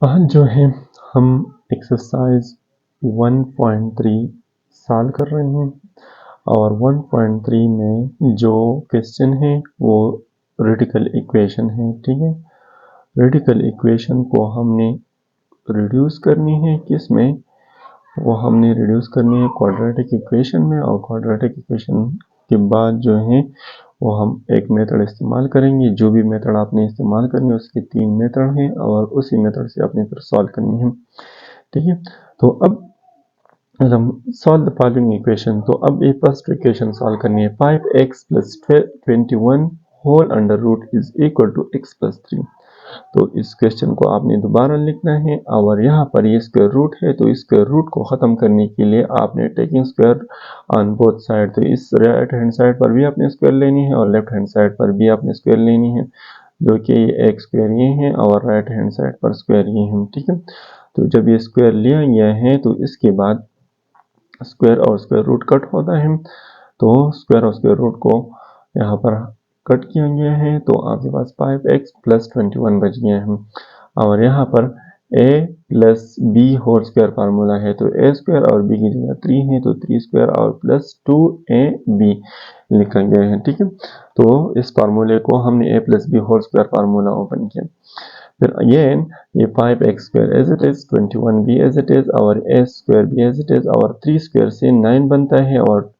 आज जो है हम एक्सरसाइज 1.3 सॉल्व कर रहे हैं और 1.3 में जो क्वेश्चन है वो रेडिकल इक्वेशन है। ठीक है, रेडिकल इक्वेशन को हमने रिड्यूस करनी है, किस में? वो हमने रिड्यूस करनी है क्वाड्रेटिक इक्वेशन में, और क्वाड्रेटिक इक्वेशन के बाद जो है वो हम एक मेथड इस्तेमाल करेंगे। जो भी मेथड आपने इस्तेमाल करनी है उसके 3 मेथड हैं और उसी मेथड से आपने फिर सॉल्व करनी है। ठीक है, तो अब हम सॉल्व द फॉलोइंग इक्वेशन। तो अब ये फर्स्ट इक्वेशन सॉल्व करनी है। 5x plus 21 whole under root is equal to x plus 3। तो इस क्वेश्चन को आपने दोबारा लिखना है और यहाँ पर ये स्क्वायर रूट है, तो इस स्क्वायर रूट को ख़त्म करने के लिए आपने taking square on both side, तो इस राइट हैंड साइड पर भी आपने स्क्वायर लेनी है और लेफ्ट हैंड साइड पर भी आपने स्क्वायर लेनी है, जो कि एक स्क्वायर ये है और राइट हैंड साइड पर स्क्वायर ये है। ठीक है, तो जब ये स्क्वायर लिया गया है तो इसके बाद स्क्वायर और स्क्वायर रूट कट होता है, तो स्क्वायर और स्क्वायर रूट को यहाँ पर कट किया गया है, तो आपके पास 5x प्लस 21 बच गया है। और यहाँ पर a plus B whole square formula है, तो a स्क्वायर और b की जगह 3 है, तो 3 स्क्वायर और प्लस 2ab लिखा गया है। ठीक है, तो इस फार्मूले को हमने a plus B whole square formula open किया। फिर अगेन ये 5x square as it is, 21b as it is, और a square b as it is, और 3 स्क्वायर से 9 बनता है और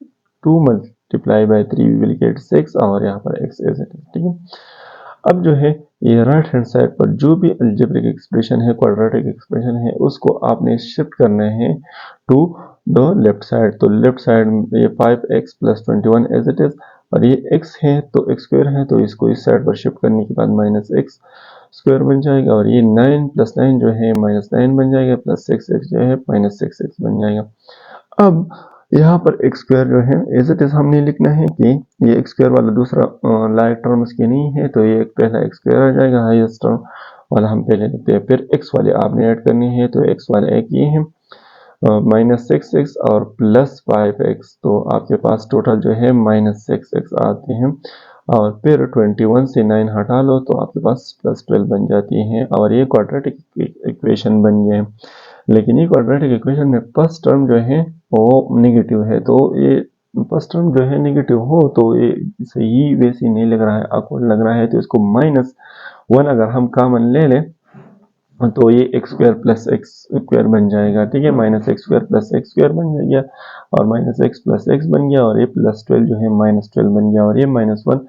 2 मल्टीप्लाई बाय 3 विल गेट 6, और यहाँ पर x एज इट इज। ठीक है, अब जो है ये राइट हैंड साइड पर जो भी अलजेब्रिक एक्सप्रेशन है, क्वाड्रेटिक एक्सप्रेशन है, उसको आपने शिफ्ट करना है टू द लेफ्ट साइड। तो लेफ्ट साइड ये 5x plus 21 as it is, और ये x है तो x स्क्वायर है, तो इसको इस साइड पर शिफ्ट करने के बाद माइनस x स्क्वायर बन जाएगा, और ये 9 प्लस 9 जो है माइनस 9 बन जाएगा, प्लस 6x जो है माइनस 6x बन जाएगा। अब यहाँ पर x स्क्वायर जो है एज इट इज हमने लिखना है कि ये x स्क्वायर वाला दूसरा लाइक टर्म इसके नहीं है, तो ये पहला x स्क्वायर आ जाएगा, हाईएस्ट टर्म वाला हम पहले लिखते हैं। फिर x वाले आपने ऐड करनी है, तो x वाले एक ये है माइनस 6x और प्लस 5x, तो आपके पास टोटल जो है माइनस 6x आते हैं। और फिर 21 से 9 हटा लो तो आपके पास प्लस 12 बन जाती है, और ये क्वाड्रेटिक इक्वेशन बन गए। लेकिन ये क्वाड्रेटिक इक्वेशन में फर्स्ट टर्म जो है वो नेगेटिव है, तो ये फर्स्ट टर्म जो है नेगेटिव हो तो ये सही वैसे नहीं लग रहा है, awkward लग रहा है, तो इसको -1 अगर हम कॉमन ले लें तो ये x square plus x square बन जाएगा। ठीक है, minus X square plus x square बन गया, और माइनस एक्स प्लस एक्स बन गया, और ये प्लस 12 जो है माइनस 12 बन गया, और ये -1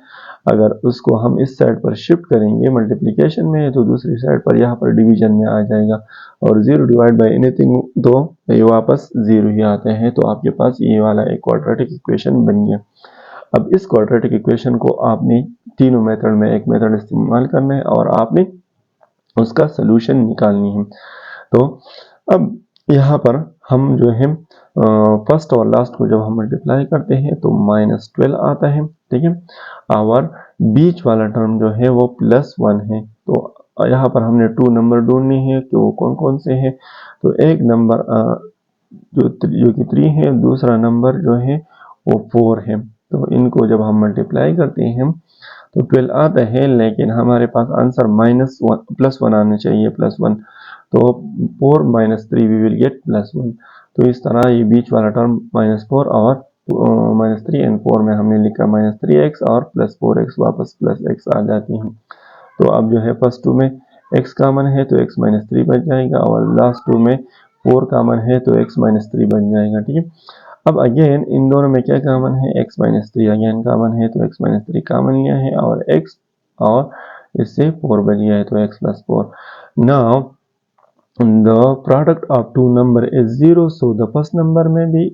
अगर उसको हम इस साइड पर शिफ्ट करेंगे, मल्टीप्लिकेशन में है तो दूसरी साइड पर यहाँ पर डिवीजन में आ जाएगा, और 0 डिवाइड बाई एनीथिंग तो ये वापस 0 ही आते हैं, तो आपके पास ये वाला एक क्वाड्रेटिक इक्वेशन बन गया। अब इस क्वाड्रेटिक इक्वेशन को आपने तीनों मेथड में एक मेथड इस्तेमाल करना है और आपने उसका सलूशन निकालनी है। तो अब यहाँ पर हम जो है फर्स्ट और लास्ट को जब हम मल्टीप्लाई करते हैं तो -12 आता है। ठीक है, और बीच वाला टर्म जो है वो +1 है, तो यहाँ पर हमने 2 नंबर ढूंढने हैं कि वो कौन कौन से हैं। तो एक नंबर जो कि 3 है, दूसरा नंबर जो है वो 4 है, तो इनको जब हम मल्टीप्लाई करते हैं तो 12 आता है, लेकिन हमारे पास आंसर +1 आना चाहिए, +1, तो 4 - 3 वी विल गेट +1। तो इस तरह ये बीच वाला टर्म -4 और -3 एंड 4 में हमने लिखा -3x और +4x वापस +x आ जाती हैं। तो अब जो है फर्स्ट 2 में x कॉमन है तो x -3 बच जाएगा, और लास्ट 2 में 4 कॉमन है तो x -3 बन जाएगा। ठीक है, अब अगेन इन दोनों में क्या कॉमन है, x -3 अगेन कॉमन है, तो x -3 कॉमन लिया है, और x और इससे 4 बच गया है, तो x + 4। Now the product of two number is 0, so the first number में भी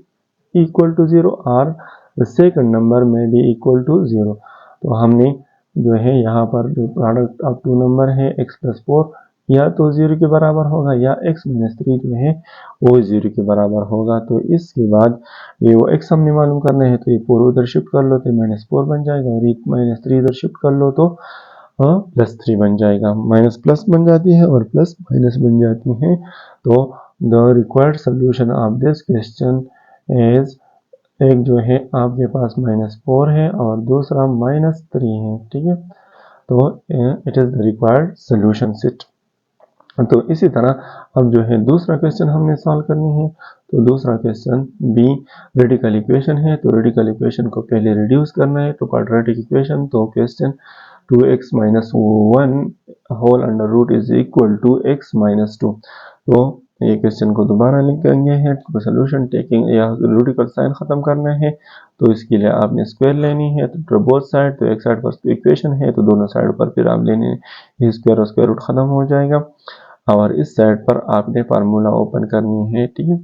इक्वल टू 0 और द सेकंड नंबर में भी इक्वल टू 0। तो हमने जो है यहाँ पर जो प्रोडक्ट ऑफ टू नंबर है x + 4 या तो 0 के बराबर होगा, या x - 3 जो है वो 0 के बराबर होगा। तो इसके बाद ये वो x हमने मालूम करना है, तो ये 4 उधर शिफ्ट कर लो तो -4 बन जाएगा, और ये -3 इधर शिफ्ट कर लो तो +3 बन जाएगा। माइनस प्लस बन जाती है और प्लस माइनस बन जाती है। तो the required solution of this question is, एक जो है आपके पास -4 है और दूसरा -3 है। ठीक है, तो it is the required solution set. तो इसी तरह अब जो है दूसरा क्वेश्चन हमने सॉल्व करनी है। तो दूसरा क्वेश्चन बी रेडिकल इक्वेशन है। तो रेडिकल इक्वेशन को पहले रिड्यूस करना है तो क्वाड्रेटिक इक्वेशन। तो question 2x minus 1 whole under root is equal to x minus 2। तो ये क्वेश्चन को दोबारा लिखेंगे हैं तो सोल्यूशन टेकिंग या रेडिकल साइन खत्म करना है। तो इसके लिए आपने स्क्वायर लेनी है तो बोथ साइड। तो एक साइड पर इक्वेशन है तो दोनों साइड पर फिर आप लेने ये स्क्वायर और स्क्वायर रूट खत्म हो जाएगा और इस साइड पर आपने फार्मूला ओपन करनी है। ठीक है,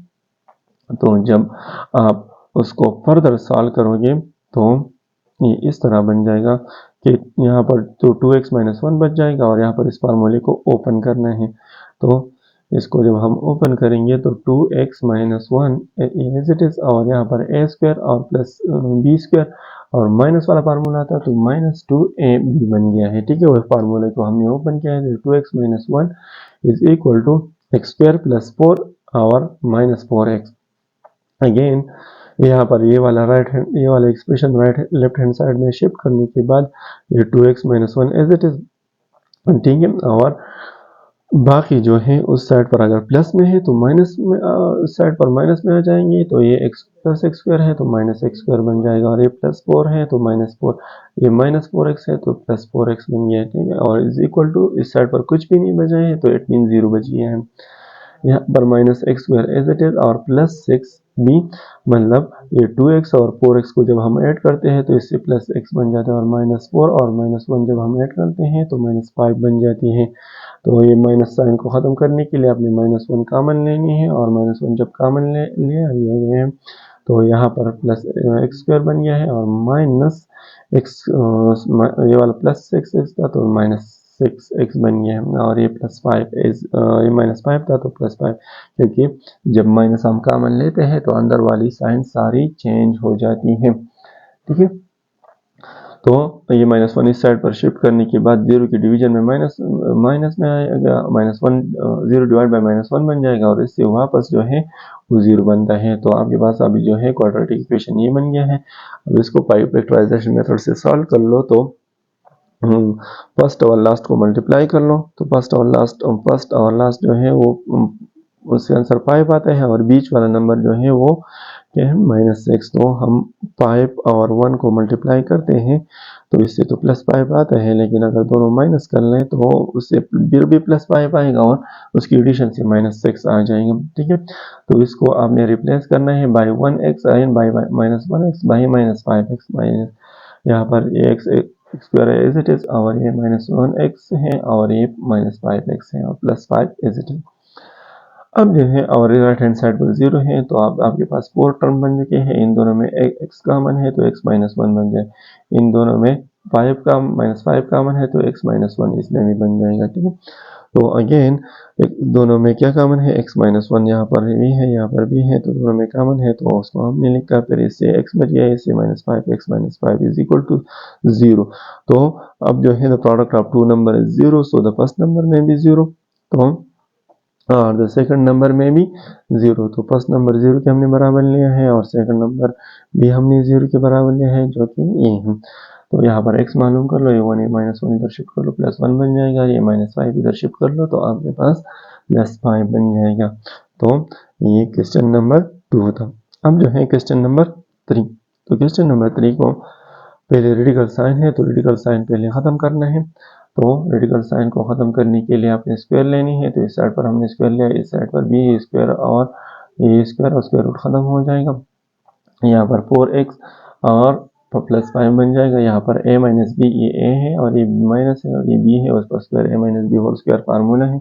तो जब आप उसको फर्दर सॉल्व करोगे तो ये इस तरह बन जाएगा कि यहाँ पर तो 2x माइनस 1 बच जाएगा और यहाँ पर इस फार्मूले को ओपन करना है। तो इसको जब हम ओपन करेंगे तो 2x minus 1 as it is और यहाँ पर a स्क्वायर और प्लस b स्क्वायर और माइनस वाला फार्मूला था तो माइनस 2ab बन गया है। ठीक है, वह फार्मूले को हमने ओपन किया है तो 2x minus 1 is equal to X square plus 4 और माइनस 4x। अगेन यहाँ पर ये वाला एक्सप्रेशन लेफ्ट हैंड साइड में शिफ्ट करने के बाद ये 2x minus 1 as it is. ठीक है, और बाकी जो है उस साइड पर अगर प्लस में है तो माइनस में उस साइड पर माइनस में आ जाएंगे। तो ये x प्लस एक्स स्क्वायर है तो माइनस एक्स स्क्वायर बन जाएगा और ये प्लस 4 है तो माइनस 4, ये माइनस 4x है तो प्लस 4x बन गया। ठीक है, और इज इक्वल टू इस साइड पर कुछ भी नहीं बचा है तो इट मीन 0 बच गया है। यहाँ पर minus X square as it is और प्लस 6b मतलब ये 2x और 4x को जब हम ऐड करते हैं तो इससे प्लस x बन जाता है और माइनस 4 और माइनस 1 जब हम ऐड करते हैं तो माइनस 5 बन जाती है। तो ये माइनस साइन को ख़त्म करने के लिए आपने माइनस 1 कामन लेनी है और माइनस 1 जब कामन लिए गए हैं तो यहाँ पर प्लस एक्स स्क्वायर बन गया है और माइनस एक्स ये वाला प्लस 6x था तो माइनस 6x बन गया है और ये प्लस 5 ये माइनस 5 था तो प्लस 5 क्योंकि जब माइनस हम कामन लेते हैं तो अंदर वाली साइन सारी चेंज हो जाती है। ठीक है, तो ये माइनस 1 इस साइड पर शिफ्ट करने के बाद 0 के डिवीजन में माइनस में आएगा, माइनस 1 0 डिवाइड बाई माइनस 1 बन जाएगा और इससे वापस जो है वो 0 बनता है। तो आपके पास अभी जो है क्वाड्रेटिक इक्वेशन ये बन गया है। अब इसको पाई फैक्टराइजेशन मेथड से सॉल्व कर लो तो फर्स्ट और लास्ट को मल्टीप्लाई कर लो तो फर्स्ट और लास्ट जो है वो उससे आंसर 5 आता है और बीच वाला नंबर जो है वो क्या है माइनस 6। तो हम 5 और 1 को मल्टीप्लाई करते हैं तो इससे तो प्लस 5 आता है, लेकिन अगर दोनों माइनस कर लें तो उससे फिर भी प्लस 5 आएगा और उसकी एडिशन से माइनस 6 आ जाएगा। ठीक है, तो इसको आपने रिप्लेस करना है by 1x and by minus 1x by minus 5x minus यहाँ पर ये x स्क्वायर है एज इट इज और ये माइनस 1x है और ये माइनस 5x है और प्लस 5 एज इट इज। अब जो है और राइट हैंड साइड पर 0 है तो आपके पास 4 टर्म बन चुके हैं। इन दोनों में x कामन है तो x माइनस 1 बन जाए, इन दोनों में 5 का माइनस 5 कामन है तो x माइनस 1 इसमें भी बन जाएगा। ठीक है, तो अगेन दोनों में क्या कामन है x माइनस 1 यहाँ पर भी है यहाँ पर भी है तो दोनों में कामन है तो उसको हमने लिखा, फिर इससे x बच गया, इससे minus 5 x minus 5 is equal to 0। तो अब जो है the product of two number is 0 so the first number में भी 0 तो और द सेकंड नंबर में भी 0। तो फर्स्ट नंबर 0 के हमने बराबर लिया है और सेकंड नंबर भी हमने 0 के बराबर लिया है जो कि ये है। तो यहाँ पर x मालूम कर लो, ये 1 माइनस 1 इधर शिफ्ट कर लो प्लस 1 बन जाएगा, ये माइनस 5 इधर शिफ्ट कर लो तो आपके पास प्लस 5 बन जाएगा। तो ये क्वेश्चन नंबर 2 था। अब जो है क्वेश्चन नंबर 3। तो क्वेश्चन नंबर 3 को पहले रेडिकल साइन है तो रेडिकल साइन पहले ख़त्म करना है। तो रेडिकल साइन को ख़त्म करने के लिए आपने स्क्वायर लेनी है तो इस साइड पर हमने स्क्वायर लिया, इस साइड पर भी स्क्वायर और ये स्क्वायर और स्क्वायर रूट ख़त्म हो जाएगा। यहाँ पर 4x और प्लस 5 बन जाएगा। यहाँ पर a माइनस बी, ये a है और ये माइनस है और ये b है, उस पर square a minus B whole square formula है।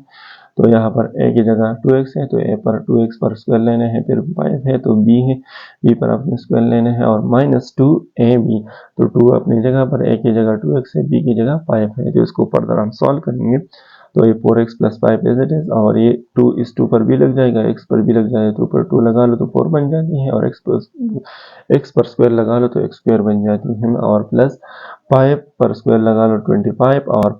तो यहाँ पर a की जगह 2x है तो a पर 2x पर स्क्वायर लेना है, फिर 5 है तो b है, b पर अपने स्क्वायर लेना है और माइनस 2ab। तो 2 अपनी जगह पर, a की जगह 2x है, b की जगह 5 है। तो इसको फर्दर हम सॉल्व करेंगे तो ये 4x plus 5 as it is और ये 2 इस 2 पर भी लग जाएगा, x पर भी लग जाएगा, 2 पर 2 लगा लो तो 4 बन जाती है और x पर स्क्वायर लगा लो तो x स्क्वायर बन जाती है और प्लस 5 पर स्क्वायर लगा लो 25 और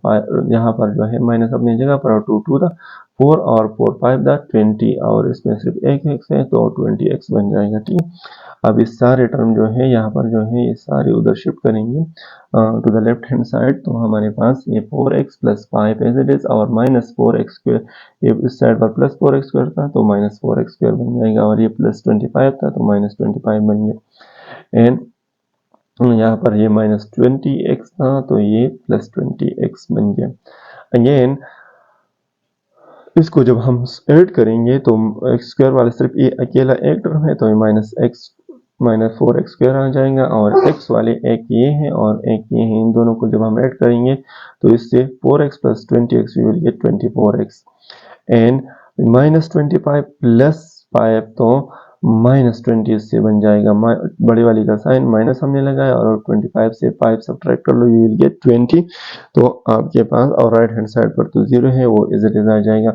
यहाँ पर जो है माइनस अपनी जगह पर और 2 2 था 4 और 4 5 द 20 और इसमें सिर्फ एक x है तो 20x बन जाएगा। ठीक है, अब इस सारे टर्म जो है यहाँ पर जो है ये सारे उधर शिफ्ट करेंगे to the left hand side, तो हमारे पास ये 4x plus 5 as it is और माइनस 4x स्क्वायर, ये इस साइड पर प्लस 4x स्क्वायर था तो माइनस 4x स्क्वायर बन जाएगा और ये प्लस 25 था तो माइनस 25 बन गया। एंड यहाँ पर ये माइनस 20x था तो ये प्लस 20x बन गया। अगेन इसको जब हम ऐड करेंगे तो एक्स स्क्वायर वाले सिर्फ ये अकेला एक टर्म है तो ये माइनस 4x स्क्वायर आ जाएगा और x वाले एक ये है और एक ये है, इन दोनों को जब हम ऐड करेंगे तो इससे 4x plus 20x we will get 24x and minus 25 plus 5 तो माइनस 20 इससे बन जाएगा। बड़ी वाली का साइन माइनस हमने लगाया और 25 से 5 सब्ट्रैक्ट कर लो, यू विल गेट 20। तो आपके पास और राइट हैंड साइड पर तो 0 है वो इज इट इज आ जाएगा।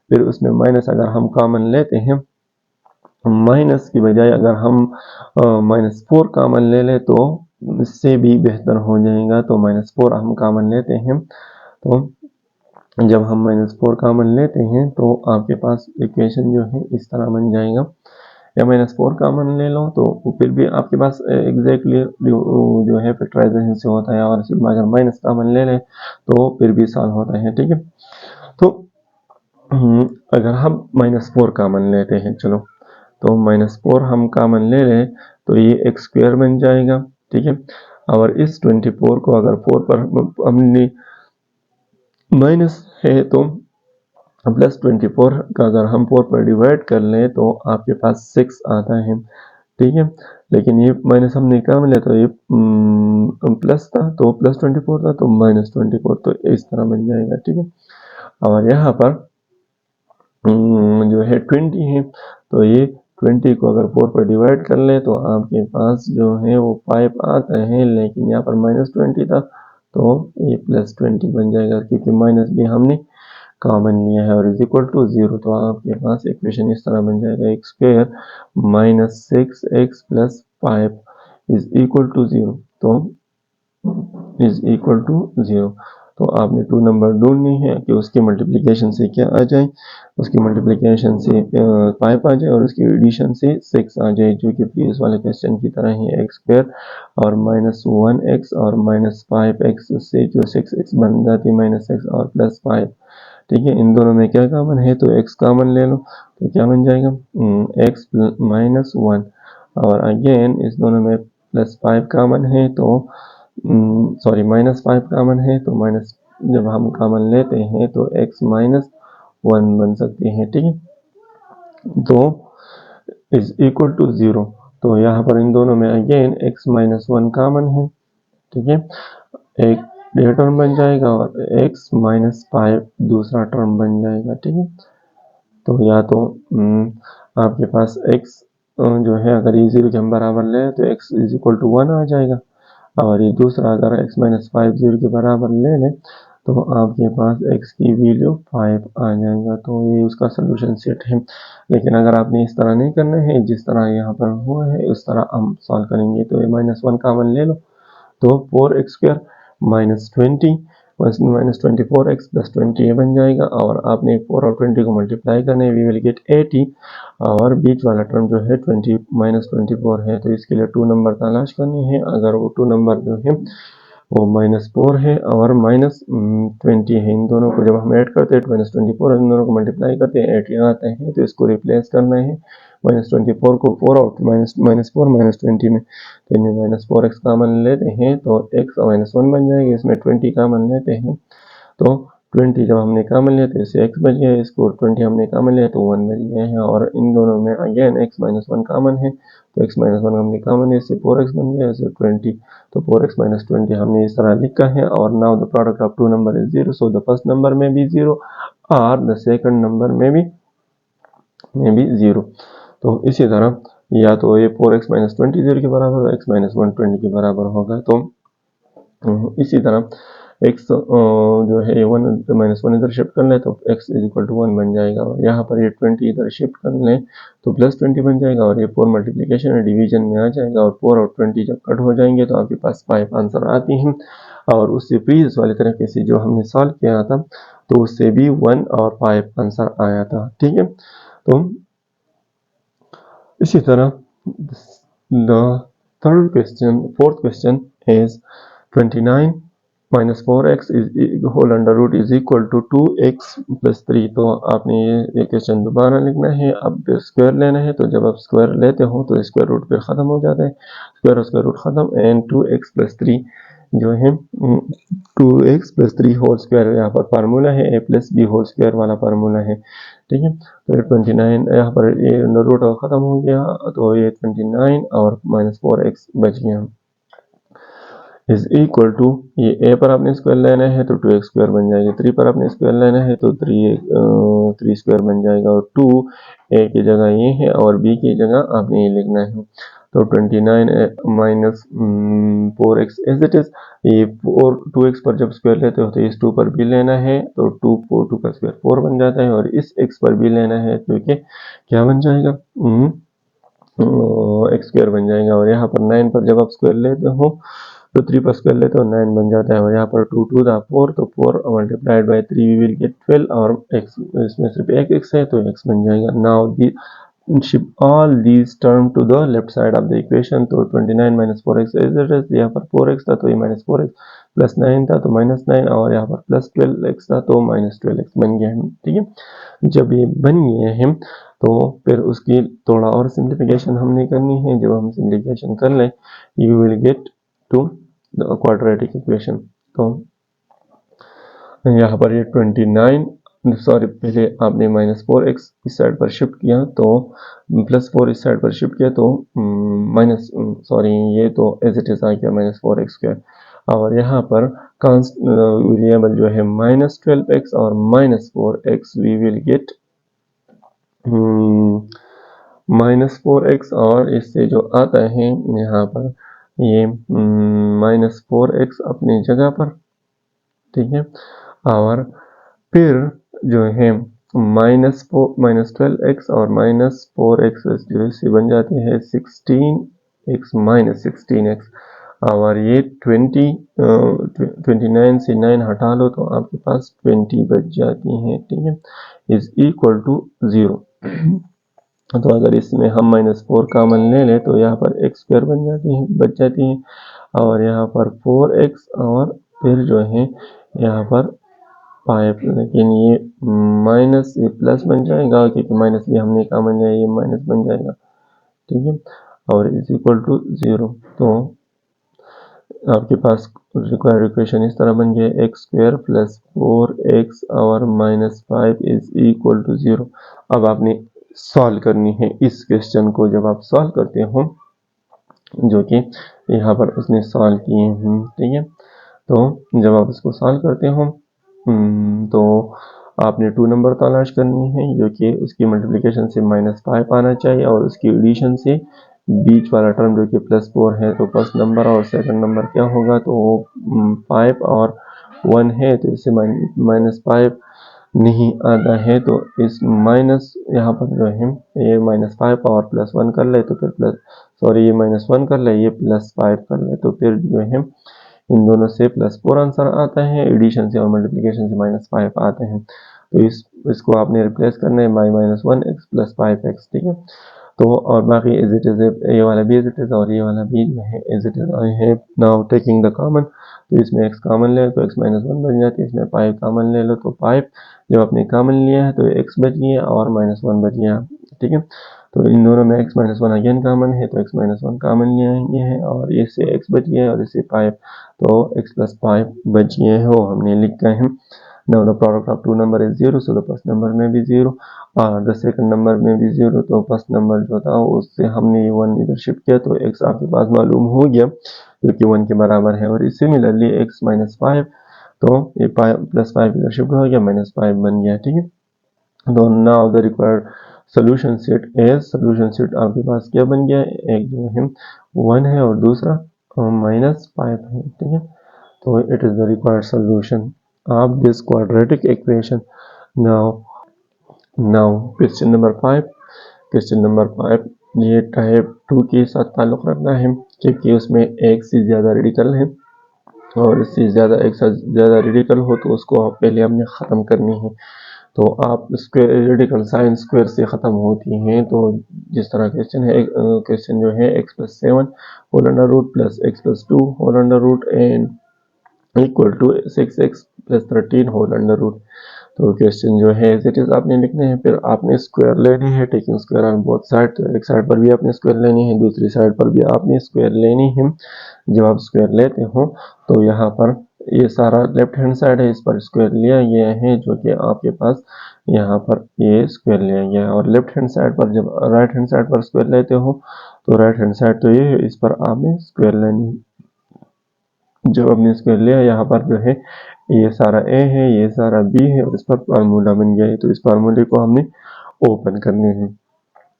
फिर उसमें माइनस अगर हम कॉमन लेते हैं, माइनस की बजाय अगर हम -4 कॉमन ले ले तो इससे भी बेहतर हो जाएगा। तो -4 हम कॉमन लेते हैं, तो जब हम -4 कॉमन लेते हैं तो आपके पास इक्वेशन जो है इस तरह बन जाएगा, या -4 कॉमन ले लो तो फिर भी आपके पास एग्जैक्टली जो है फैक्टराइजेशन से होता है, और सिर्फ अगर माइनस कॉमन ले लें तो फिर भी सॉल्व होता है। ठीक है, तो अगर हम -4 कॉमन लेते हैं, चलो तो -4 हम कॉमन ले लें तो ये x स्क्वायर बन जाएगा। ठीक है, और इस 24 को अगर 4 पर हमने माइनस है तो प्लस 24 का अगर हम 4 पर डिवाइड कर लें तो आपके पास 6 आता है। ठीक है, लेकिन ये माइनस हमने कॉमन लिया तो ये प्लस था तो प्लस 24 था तो माइनस 24, तो इस तरह बन जाएगा। ठीक है, और यहाँ पर जो है 20 है तो ये 20 को अगर 4 पर डिवाइड कर ले तो आपके पास जो है वो 5 आता है, लेकिन यहाँ पर -20 था तो ये +20 बन जाएगा क्योंकि माइनस भी हमने कॉमन लिया है और इज इक्वल टू 0। तो आपके पास इक्वेशन इस तरह बन जाएगा, x square -6x plus 5 is equal to 0, तो इज इक्वल टू 0। तो आपने 2 नंबर ढूंढनी है कि उसकी मल्टीप्लिकेशन से क्या आ जाए, उसकी मल्टीप्लिकेशन से 5 आ जाए और उसकी एडिशन से 6 आ जाए, जो कि प्रीवियस वाले क्वेश्चन की तरह ही x स्क्वायर और -1x और -5x से जो 6x बन जाती -6 और +5। ठीक है, इन दोनों में क्या कॉमन है तो x कॉमन ले लो तो क्या बन जाएगा x -1, और अगेन इस दोनों में +5 कॉमन है तो सॉरी -5 कॉमन है तो माइनस जब हम कॉमन लेते हैं तो x -1 बन सकती है। ठीक है, तो इज इक्वल टू 0। तो यहाँ पर इन दोनों में अगेन x -1 कॉमन है। ठीक है, एक यह टर्म बन जाएगा और x -5 दूसरा टर्म बन जाएगा। ठीक है, तो या तो आपके पास x जो है अगर ये 0 के हम बराबर ले तो x इज इक्वल टू 1 आ जाएगा, और ये दूसरा अगर x -5 0 के बराबर ले लें तो आपके पास x की वैल्यू 5 आ जाएगा। तो ये उसका सोल्यूशन सेट है, लेकिन अगर आपने इस तरह नहीं करना है, जिस तरह यहाँ पर हुआ है उस तरह हम सॉल्व करेंगे। तो ये -1 कॉमन ले लो तो 4x स्क्वायर -20 -24x प्लस 20 ये बन जाएगा, और आपने 4 और 20 को मल्टीप्लाई करना है, वी विल गेट 80, और बीच वाला टर्म जो है 20 -24 है तो इसके लिए 2 नंबर तलाश करनी है। अगर वो 2 नंबर जो है वो -4 है और -20 है, इन दोनों को जब हम ऐड करते हैं -24 इन दोनों को मल्टीप्लाई करते हैं 80 आते हैं, तो इसको रिप्लेस करना है -24 को 4 और -4 -20 में, तो इनमें -4x कॉमन लेते हैं तो x -1 बन जाएगा, इसमें 20 कॉमन लेते हैं तो 20 जब हमने कॉमन लिया तो इससे x बच गया, इसको 20 हमने कॉमन लिया तो 1 बच गया है, और इन दोनों में अगेन x -1 कॉमन है तो x -1 हमने कॉमन लिया, इससे 4x बन गया, इससे 20, तो 4x - 20 हमने इस तरह लिखा है। और now the product of 2 number is 0, so the first number में भी 0 और द सेकंड नंबर में भी 0। तो इसी तरह या तो ये 4x - 20 0 के बराबर, x -1 20 के बराबर होगा। तो इसी तरह x जो है 1 इधर शिफ्ट कर ले तो x इज इक्वल टू 1 बन जाएगा, और यहाँ पर ये 20 इधर शिफ्ट कर ले तो +20 बन जाएगा, और ये 4 मल्टीप्लिकेशन और डिवीजन में आ जाएगा, और 4 और 20 जब कट हो जाएंगे तो आपके पास 5 आंसर आती हैं। और उससे प्रीवियस वाली तरीके से जो हमने सॉल्व किया था तो उससे भी 1 और 5 आंसर आया था। ठीक है, तो इसी तरह fourth question is 29 minus 4x is whole under root is equal to 2x plus 3। तो आपने ये क्वेश्चन दोबारा लिखना है। अब स्क्वायर लेना है, तो जब आप स्क्वायर लेते हो तो स्क्वायर रूट पे ख़त्म हो जाता है, स्क्वायर रूट ख़त्म, एंड 2x plus 3 जो है 2x plus 3 होल स्क्वायर यहाँ पर फार्मूला है, a plus b whole square वाला फार्मूला है। ठीक है, तो 29 यहाँ पर ये रूट ख़त्म हो गया, तो ये 29 और -4x बच गया इज इक्वल टू, ये a पर आपने स्क्वायर लेना है तो 2x स्क्वायर बन जाएगा, 3 पर आपने स्क्वायर लेना है तो 3 स्क्वायर बन जाएगा, और 2 a की जगह ये है और b की जगह आपने ये लिखना है। तो 29 minus 4x as it is, ये 2x पर जब स्क्वायर लेते हो तो इस 2 पर भी लेना है, तो 2 का स्क्वायर 4 बन जाता है, और इस x पर भी लेना है तो क्या बन जाएगा, x स्क्वायर बन जाएगा। और यहाँ पर 9 पर जब आप स्क्वायर लेते हो तो 3 पर स्क्वायर लेते हो 9 बन जाता है, और यहाँ पर 2 2 था 4, तो 4 multiplied by 3 we will get 12, और x इसमें सिर्फ एक x है तो x बन जाएगा। Now shift all these term to the left side of the equation। तो 29 minus 4x is it is, यहाँ पर 4x था तो ये minus 4x, प्लस 9 था तो -9, और यहाँ पर प्लस 12x था तो -12x बन गया है। ठीक है, जब ये बन गए हैं तो फिर उसकी थोड़ा और सिंप्लीफिकेशन हमने करनी है। जब हम सिंप्लीफिकेशन कर लें you will get to the quadratic equation. तो यहाँ पर ये 29 सॉरी, पहले आपने -4x इस साइड पर शिफ्ट किया तो +4 इस साइड पर शिफ्ट किया तो ये तो एज इट इज आ गया -4x स्क्वायर, और यहाँ पर वेरिएबल जो है -12x और -4x we will gate -4x, और इससे जो आता है यहाँ पर ये -4x अपनी जगह पर। ठीक है, और फिर जो है -12x और -4x जो से बन जाती है 16x -16x, और ये 29 से 9 हटा लो तो आपके पास 20 बच जाती हैं। ठीक है, इज इक्वल टू 0। तो अगर इसमें हम -4 कॉमन ले लें तो यहाँ पर x स्क्वायर बच जाती है, और यहाँ पर 4x, और फिर जो है यहाँ पर 5, लेकिन ये माइनस ये प्लस बन जाएगा क्योंकि माइनस भी हमने कॉमन लिया, ये माइनस बन जाएगा। ठीक है, और इज इक्वल टू 0। तो आपके पास रिक्वायर्ड इक्वेशन इस तरह बन गया, x स्क्वायर प्लस 4x और -5 इज इक्वल टू 0। अब आपने सॉल्व करनी है इस क्वेश्चन को। जब आप सॉल्व करते हो, जो कि यहाँ पर उसने सॉल्व किए हैं, ठीक है, तो जब आप इसको सॉल्व करते हो तो आपने 2 नंबर तलाश करनी है, जो कि उसकी मल्टीप्लिकेशन से -5 आना चाहिए, और उसकी एडिशन से बीच वाला टर्म जो कि +4 है, तो फर्स्ट नंबर और सेकंड नंबर क्या होगा, तो 5 और 1 है, तो इससे -5 नहीं आता है, तो इस माइनस यहाँ पर जो है ये -5 और +1 कर ले, तो फिर ये -1 कर ले, ये +5 कर ले, तो फिर जो है इन दोनों से +4 आंसर आता है, एडिशन से और मल्टीप्लिकेशन से -5 आते हैं। तो इसको आपने रिप्लेस करना है बाई -1x + 5x। ठीक है, तो और बाकी एज इट इज, ये वाला भी एज इट इज और ये वाला भी जो है as it is. I have now taking the common, तो इसमें x कॉमन ले तो x -1 बन जाती है, इसमें 5 कॉमन ले लो तो 5, जब आपने कॉमन लिया है तो x बच गया और -1 बच गया। ठीक है, तो इन दोनों में x -1 अगेन कॉमन है, तो x -1 कॉमन लिए हैं, और इससे x बच गया और इससे 5, तो x + 5 बच गए हो हमने लिखा है। Now the product of 2 number is 0, so the first number में भी 0 और द सेकंड नंबर में भी 0, तो फर्स्ट नंबर जो था उससे हमने 1 इधर शिफ्ट किया, तो x आपके पास मालूम हो गया जो कि 1 के बराबर है। और सिमिलरली x -5, तो ये +5 इधर शिफ्ट हो गया, -5 बन गया। ठीक है, तो now the required solution set आपके पास क्या बन गया, एक जो है 1 है और दूसरा -5 है। ठीक है, तो it is the required solution of this quadratic equation. Now question number 5, ये टाइप 2 के साथ ताल्लुक़ रखता है क्योंकि उसमें एक से ज़्यादा रेडिकल है, और इससे ज़्यादा एक साथ ज़्यादा रेडिकल हो तो उसको पहले हमने ख़त्म करनी है। तो आप स्क्वायर रेडिकल साइन स्क्वायर से ख़त्म होती हैं। तो जिस तरह क्वेश्चन है, क्वेश्चन जो है x+7 whole under root plus x+2 whole under root and equal to 6x+13 whole under root. तो क्वेश्चन जो है एज इट इज आपने लिखने हैं, फिर आपने स्क्वायर लेनी है, taking square on both side. तो एक साइड पर भी आपने स्क्वायर लेनी है, दूसरी साइड पर भी आपने स्क्वायर लेनी है। जब आप स्क्वायर लेते हो तो यहाँ पर ये सारा लेफ्ट हैंड साइड है, इस पर स्क्वायर लिया गया है, जो कि आपके पास यहाँ पर ये स्क्वायर लिया गया है। और लेफ्ट हैंड साइड पर जब राइट हैंड साइड पर स्क्वायर लेते हो तो राइट हैंड साइड तो ये है, इस पर आपने स्क्वायर लेनी है। जब हमने स्क्वायर लिया, यहाँ पर जो है ये सारा ए है, ये सारा बी है और इस पर फार्मूला बन गया है। तो इस फार्मूले को हमने ओपन करने हैं।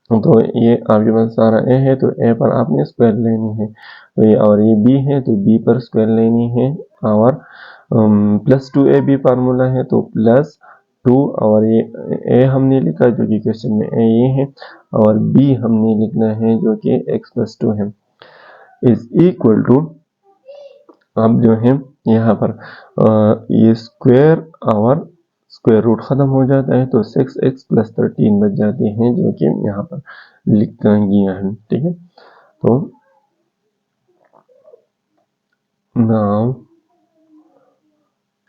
तो ये आपके पास सारा ए है, तो ए पर आपने स्क्वायर लेनी है। तो ये और ये बी है, तो बी पर स्क्वायर लेनी है। और +2ab फार्मूला है, तो +2 और ये ए हमने लिखा जो कि क्वेश्चन में ए ये है, और बी हमने लिखना है जो कि x+2 है, इज इक्वल टू, अब जो है यहाँ पर ये स्क्वायर और स्क्वायर रूट खत्म हो जाता है, तो 6x+13 बच जाते हैं, जो कि यहाँ पर लिखा गया है। ठीक है, तो नाउ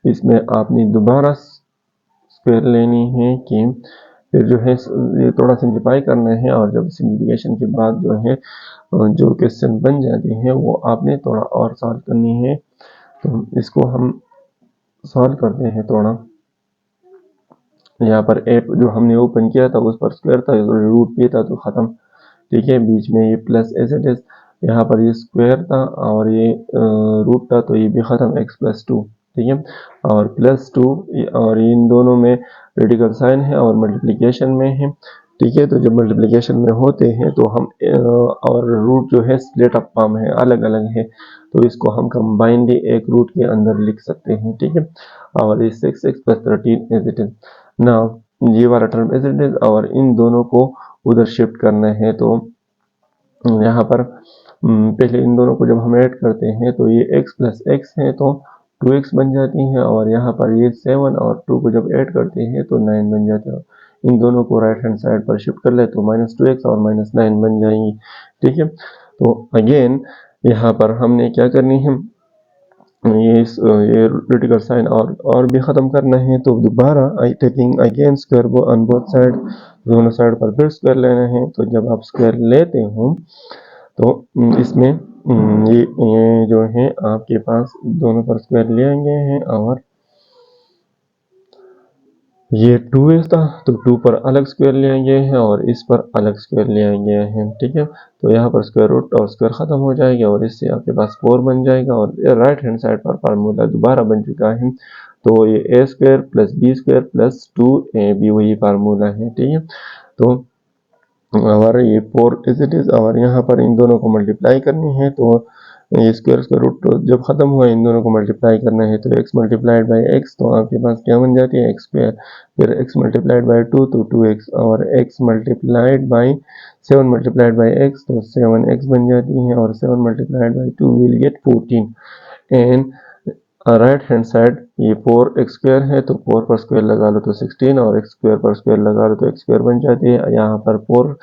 इसमें आपने दोबारा स्क्वायर लेनी है कि फिर जो है ये थोड़ा सिंप्लीफाई करना है, और जब सिंप्लीफिकेशन के बाद जो है जो क्वेश्चन बन जाते हैं वो आपने थोड़ा और सॉल्व करनी है। तो इसको हम सॉल्व करते हैं थोड़ा। यहाँ पर ए जो हमने ओपन किया था उस पर स्क्वायर था, रूट पे था तो ख़त्म। ठीक है, बीच में ये प्लस एज इट इज, यहाँ पर ये स्क्वायर था और ये रूट था, तो ये भी ख़त्म, x+2। ठीक है, और +2 और इन दोनों में रेडिकल साइन है और मल्टीप्लिकेशन में है। ठीक है, तो जब मल्टीप्लिकेशन में होते हैं तो हम और रूट जो है स्प्लिट अप फॉर्म है, अलग अलग है, तो इसको हम कंबाइंडली एक रूट के अंदर लिख सकते हैं। ठीक है, और ये 6x+13 as it is. Now ये वाला टर्म एज इट इज और इन दोनों को उधर शिफ्ट करना है। तो यहाँ पर पहले इन दोनों को जब हम ऐड करते हैं तो ये x+x है तो 2x बन जाती है, और यहाँ पर ये 7 और 2 को जब ऐड करते हैं तो 9 बन जाते हैं। इन दोनों को राइट हैंड साइड पर शिफ्ट कर ले तो -2x और -9 बन जाएंगी। ठीक है, तो अगेन यहाँ पर हमने क्या करनी है, ये रेडिकल साइन और भी ख़त्म करना है। तो दोबारा taking again square on both side, दोनों साइड पर फिर स्क्वायर लेना है। तो जब आप स्क्वायर लेते हो तो इसमें ये जो है आपके पास दोनों पर स्क्वायर लिए गए हैं, और ये 2x था तो 2 पर अलग स्क्वायर लिया गया है और इस पर अलग स्क्वायर लिया गया है। ठीक है, तो यहाँ पर स्क्वायर रूट और स्क्वायर खत्म हो जाएगा और इससे आपके पास 4 बन जाएगा, और राइट हैंड साइड पर फार्मूला दोबारा बन चुका है। तो ये a² + b² + 2ab वही फार्मूला है। ठीक है, तो हमारा ये 4 इज इट इज, और यहाँ पर इन दोनों को मल्टीप्लाई करनी है। तो ये स्क्वायर रूट जब खत्म हुआ इन दोनों को मल्टीप्लाई करना है, तो x मल्टीप्लाइड बाई x, तो आपके पास क्या बन जाती है x², फिर x मल्टीप्लाइड बाई 2 तो 2x, और x multiplied by 7 multiplied by x तो 7x बन जाती है, और 7 multiplied by 2 will get 14। And right hand side ये 4x² है तो 4 पर स्क्वायर लगा लो तो 16, और x² पर स्क्वायर लगा लो तो x² बन जाती है। यहाँ पर 4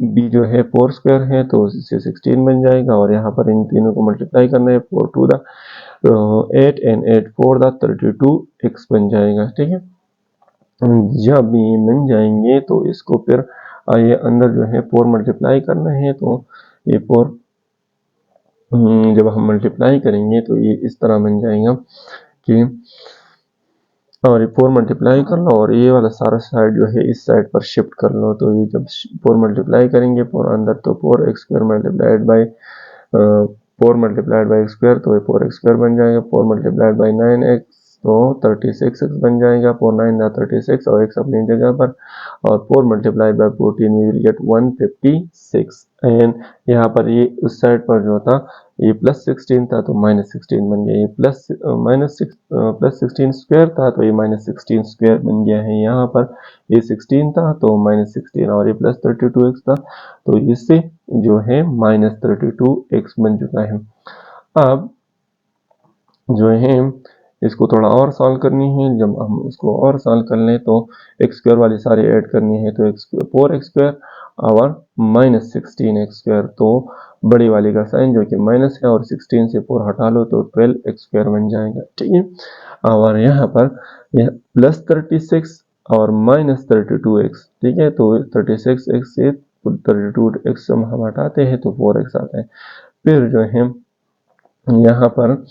b जो है 4² है तो इससे 16 बन जाएगा, और यहाँ पर इन तीनों को मल्टीप्लाई करना है, 4 2 दा 8 एंड 8 4 दा 32x बन जाएगा। ठीक है, जब ये बन जाएंगे तो इसको फिर ये अंदर जो है 4 मल्टीप्लाई करना है। तो ये 4 जब हम मल्टीप्लाई करेंगे तो ये इस तरह बन जाएगा कि, और ये 4 मल्टीप्लाई कर लो और ये वाला सारा साइड जो है इस साइड पर शिफ्ट कर लो। तो ये जब 4 मल्टीप्लाई करेंगे 4 अंदर तो 4x² multiplied by 4 multiplied by x² तो ये 4x² बन जाएगा, 4 मल्टीप्लाइड बाई 9x तो 36x बन जाएगा, 4 9 दा 36 और x अपनी जगह पर, और 4 multiplied by 14 we will get 156। And यहाँ पर ये उस साइड पर जो था ये +16 था तो -16 बन गया, ये +16 स्क्वायर था तो ये -16 स्क्वायर बन गया है। यहाँ पर ये 16 था तो -16, और ये +32x था तो इससे जो है -32x बन चुका है। अब जो है इसको थोड़ा और सॉल्व करनी है। जब हम उसको और सॉल्व कर लें तो एक्स स्क्वायर वाली सारी ऐड करनी है, तो एक्स 4x² और -16x², तो बड़ी वाली का साइन जो कि माइनस है और 16 से 4 हटा लो तो 12x² बन जाएगा। ठीक है, और यहाँ पर यह +36 और -32x, ठीक है, तो 36x से 32x हम हटाते हैं तो 4x आता है। फिर जो है यहाँ पर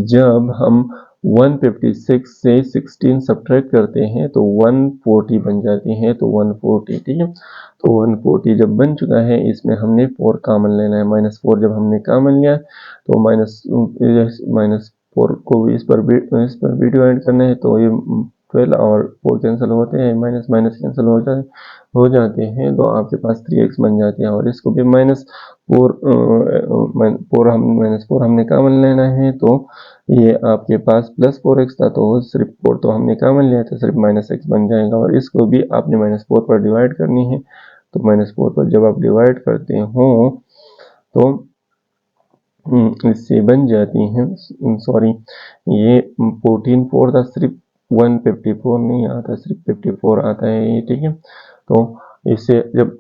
जब हम 156 से 16 सब्ट्रैक्ट करते हैं तो 140 बन जाती है, तो 140, ठीक है, तो 140 जब बन चुका है, इसमें हमने 4 कामन लेना है। -4 जब हमने कामन लिया तो -4 को इस पर भी डिवाइड करना है, तो ये 12 और 4 कैंसिल होते हैं, माइनस माइनस कैंसिल हो जाते हैं, तो आपके पास 3x बन जाते हैं। और इसको भी -4 हमने कामन लेना है, तो ये आपके पास +4x था, तो सिर्फ 4 तो हमने कामन लिया था, सिर्फ -x बन जाएगा। और इसको भी आपने -4 पर डिवाइड करनी है, तो -4 पर जब आप डिवाइड करते हो तो इससे बन जाती हैं, सॉरी ये 14 4 था, सिर्फ 154 नहीं आता, सिर्फ 54 आता है ये, ठीक है। तो इससे जब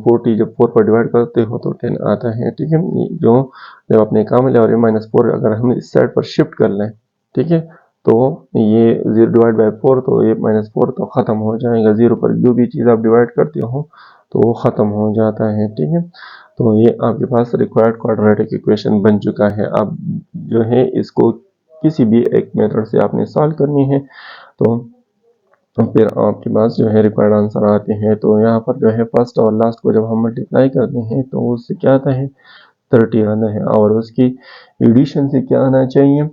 40 जब 4 पर डिवाइड करते हो तो 10 आता है, ठीक है। जो जब अपने काम लिया और ये -4 अगर हम इस साइड पर शिफ्ट कर लें, ठीक है, तो ये 0 डिवाइड बाई 4, तो ये -4 तो ख़त्म हो जाएगा। 0 पर जो भी चीज़ आप डिवाइड करते हो तो वो ख़त्म हो जाता है, ठीक है। तो ये आपके पास रिक्वायर्ड क्वाड्रेटिक इक्वेशन बन चुका है। अब जो है इसको किसी भी एक मेथड से आपने सॉल्व करनी है, तो फिर आपके पास जो है रिक्वायर्ड आंसर आते हैं। तो यहाँ पर जो है फर्स्ट और लास्ट को जब हम मल्टीप्लाई करते हैं तो उससे क्या आता है, 30 आना है। और उसकी एडिशन से क्या आना चाहिए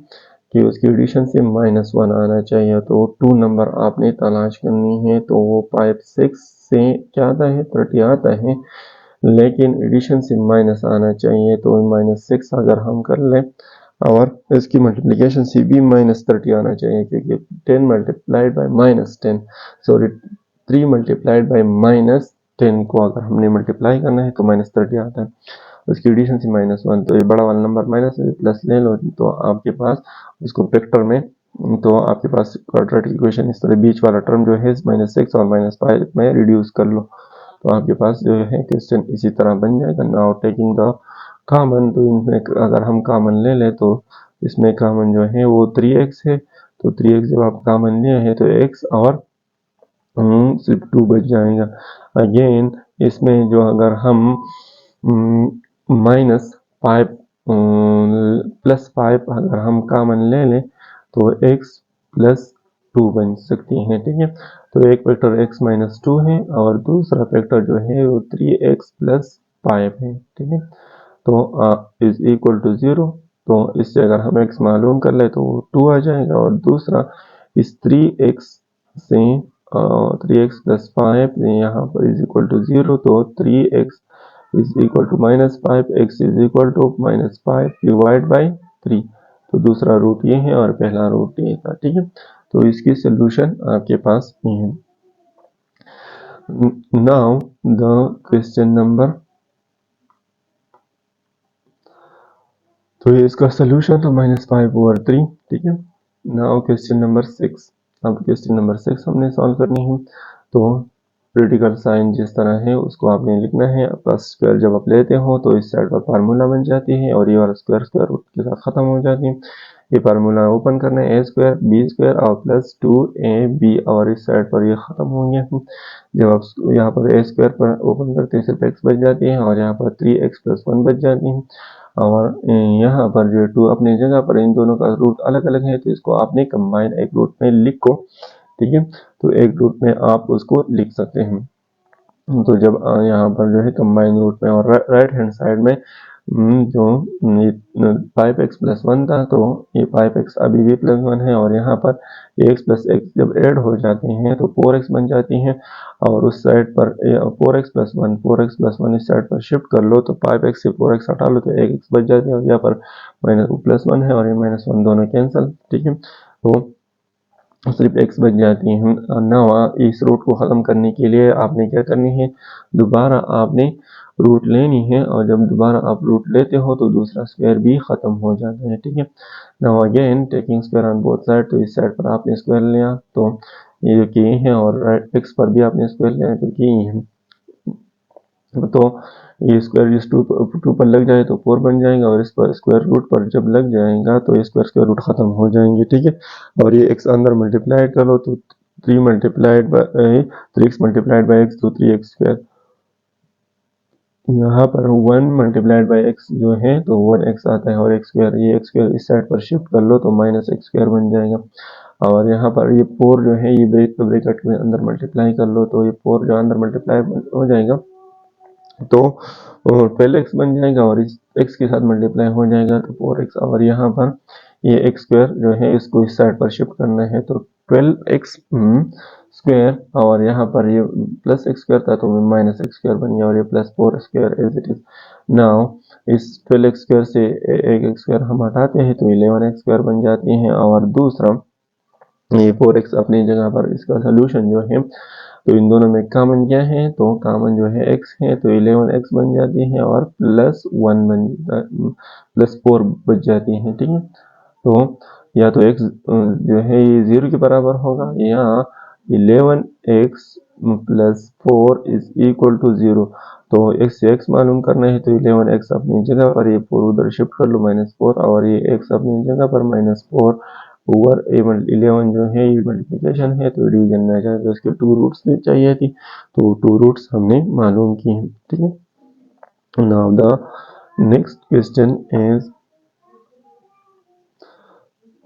कि उसकी एडिशन से -1 आना चाहिए। तो 2 नंबर आपने तलाश करनी है, तो वो 5 6 से क्या आता है, 30 आता है, लेकिन एडिशन से माइनस आना चाहिए। तो -6 अगर हम कर लें और इसकी मल्टीप्लिकेशन से भी -30 आना चाहिए, क्योंकि 10 multiplied by -10, sorry 3 multiplied by -10 को अगर हमने मल्टीप्लाई करना है तो -30 आता है। उसकी एडिशन से -1, तो ये बड़ा वाला नंबर माइनस प्लस ले लो, तो आपके पास उसको फैक्टर में, तो आपके पास क्वाड्रेटिक इक्वेशन इस तरह बीच वाला टर्म जो है -6 और -5 में रिड्यूस कर लो, तो आपके पास जो है क्वेश्चन इसी तरह बन जाएगा। नाउ टेकिंग द कॉमन, तो इनमें अगर हम कॉमन ले लें तो इसमें कॉमन जो है वो 3x है, तो 3x जब आप कॉमन लिए हैं तो x और सिर्फ 2 बच जाएगा। अगेन इसमें जो अगर हम -5 +5 अगर हम कॉमन ले लें तो x +2 बन सकती हैं, ठीक है। तो एक फैक्टर x -2 है और दूसरा फैक्टर जो है वो 3x +5 है, ठीक है। तो इज इक्वल टू 0, तो इससे अगर हम x मालूम कर ले तो 2 आ जाएगा। और दूसरा इस 3x से 3x + 5 यहाँ पर इज इक्वल टू 0, तो 3x is equal to -5, x is equal to -5 divide by 3, तो दूसरा रूट ये है और पहला रूट ये था, ठीक है। तो इसकी सोल्यूशन आपके पास ये है। नाउ द क्वेश्चन नंबर, तो ये इसका सोल्यूशन तो -5/3, ठीक है। नाउ क्वेश्चन नंबर 6, अब क्वेश्चन नंबर 6 हमने सॉल्व करनी है। तो क्रिटिकल साइन जिस तरह है उसको आपने लिखना है। फर्स्ट स्क्वायर जब आप लेते हो तो इस साइड पर फार्मूला बन जाती है और ये वाला स्क्वायर स्क्वायर रूट के साथ खत्म हो जाती है। ये फार्मूला ओपन करना है, a² b² और +2ab, और इस साइड पर ये खत्म हो गया। जब आप यहाँ पर a² पर ओपन करते हैं सिर्फ x बच जाती है और यहाँ पर 3x + 1 बच जाती है। और यहाँ पर जो 2 अपनी जगह पर, इन दोनों का रूट अलग अलग है, तो इसको आपने कंबाइन एक रूट में लिखो, ठीक है। तो एक रूट में आप उसको लिख सकते हैं। तो जब यहाँ पर जो है कंबाइन रूट में और राइट हैंड साइड में जो 5x + 1 था, तो ये 5x अभी भी +1 है, और यहाँ पर x + x जब ऐड हो जाते हैं तो 4x बन जाती हैं। और उस साइड पर 4x + 1 इस साइड पर शिफ्ट कर लो, तो 5x से 4x हटा लो तो 1x बच जाती है, और यहाँ पर +1 है और ये -1 दोनों कैंसिल, ठीक है। तो सिर्फ x बच जाती हैं। ना इस रूट को ख़त्म करने के लिए आपने क्या करनी है, दोबारा आपने रूट लेनी है, और जब दोबारा आप रूट लेते हो तो दूसरा स्क्वायर भी ख़त्म हो जाता है। ठीक है, now again taking square on both side, तो इस साइड पर आपने स्क्वायर लिया तो ये के है, और राइट x पर भी आपने स्क्वायर लिया तो के है। तो ये स्क्वायर इस टू पर लग जाए तो 4 बन जाएगा, और इस पर स्क्वायर रूट पर जब लग जाएगा तो ये स्क्वायर रूट खत्म हो जाएंगे। ठीक है, और ये x अंदर मल्टीप्लाइड कर लो तो 3 multiplied by 3x multiplied by x तो 3x स्क्वायर, यहाँ पर 1 मल्टीप्लाइड बाई x जो है तो 1x आता है, और x स्क्वायर, ये x स्क्वायर इस साइड पर शिफ्ट कर लो तो माइनस x स्क्वायर बन जाएगा। और यहाँ पर ये 4 जो है ये ब्रैकेट में अंदर मल्टीप्लाई कर लो तो ये 4 जो अंदर मल्टीप्लाई हो जाएगा तो 12x बन जाएगा, और इस x के साथ मल्टीप्लाई हो जाएगा तो 4x, और यहाँ पर ये x स्क्वायर जो है इसको इस साइड पर शिफ्ट करना है तो 12x स्क्वायर, और यहाँ पर ये प्लस x स्क्वायर था तो माइनस x स्क्वायर बन गया, और ये plus 4 square as it is. Now इस 12x स्क्वायर से एक x स्क्वायर हम हटाते हैं तो 11x स्क्वायर बन जाती है, और दूसरा ये 4x अपनी जगह पर, इसका सोल्यूशन जो है तो इन दोनों में कॉमन क्या है, तो कॉमन जो है x है तो 11x बन जाती है, और प्लस 1 प्लस 4 बच जाती है। ठीक है, तो या तो x जो है ये 0 के बराबर होगा, या 11x plus 4 is equal to 0। तो x से x मालूम करना है तो 11x अपनी जगह पर, ये 4 उधर शिफ्ट कर लो -4, और ये x अपनी जगह पर -4 ओवर 11 जो है ये मल्टीप्लिकेशन है तो डिवीजन में आ जाएगा, तो इसके 2 रूट्स चाहिए थी तो 2 रूट्स हमने मालूम की हैं। ठीक है, now the next question is,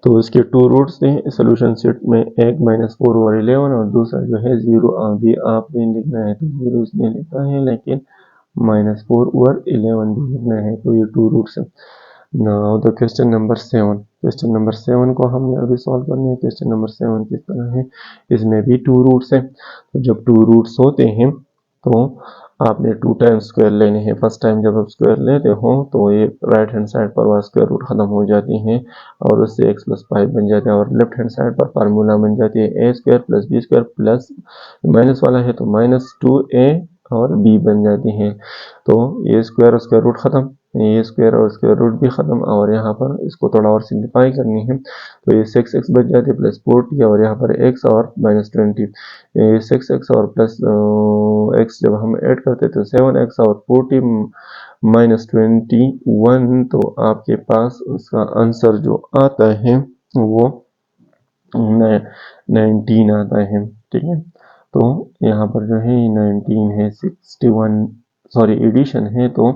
तो इसके 2 रूट्स थे सोल्यूशन सेट में, एक -4 ओवर 11 और दूसरा जो है 0। अभी आपने लिखना है तो 0 इसने लिखा है, लेकिन -4 ओवर 11 भी लिखना है, तो ये 2 रूट्स है। Now the question number 7, question number 7 को हमने अभी सॉल्व करना है। क्वेश्चन नंबर 7 किस तरह है, इसमें भी 2 रूट्स है, तो जब 2 रूट्स होते हैं तो आपने 2 टाइम्स स्क्वायर लेने हैं। फर्स्ट टाइम जब आप स्क्वायर लेते हो तो ये राइट हैंड साइड पर वह स्क्वायर रूट खत्म हो जाती है, और उससे x प्लस 5 बन जाता है, और लेफ्ट हैंड साइड पर फार्मूला बन जाती है a square plus b square plus minus वाला है तो -2a और b बन जाती है। तो ये स्क्वायर और स्क्वायर रूट खत्म, ये स्क्वायर और स्क्वायर रूट भी खत्म, और यहाँ पर इसको थोड़ा और सिंप्लीफाई करनी है तो ये 6x बच जाती है प्लस 40, और यहाँ पर x और -20, ये 6x और प्लस x जब हम ऐड करते तो 7x और 40 -21, तो आपके पास उसका आंसर जो आता है वो 19 आता है। ठीक है, तो यहाँ पर जो है 19 है, 61 सॉरी एडिशन है तो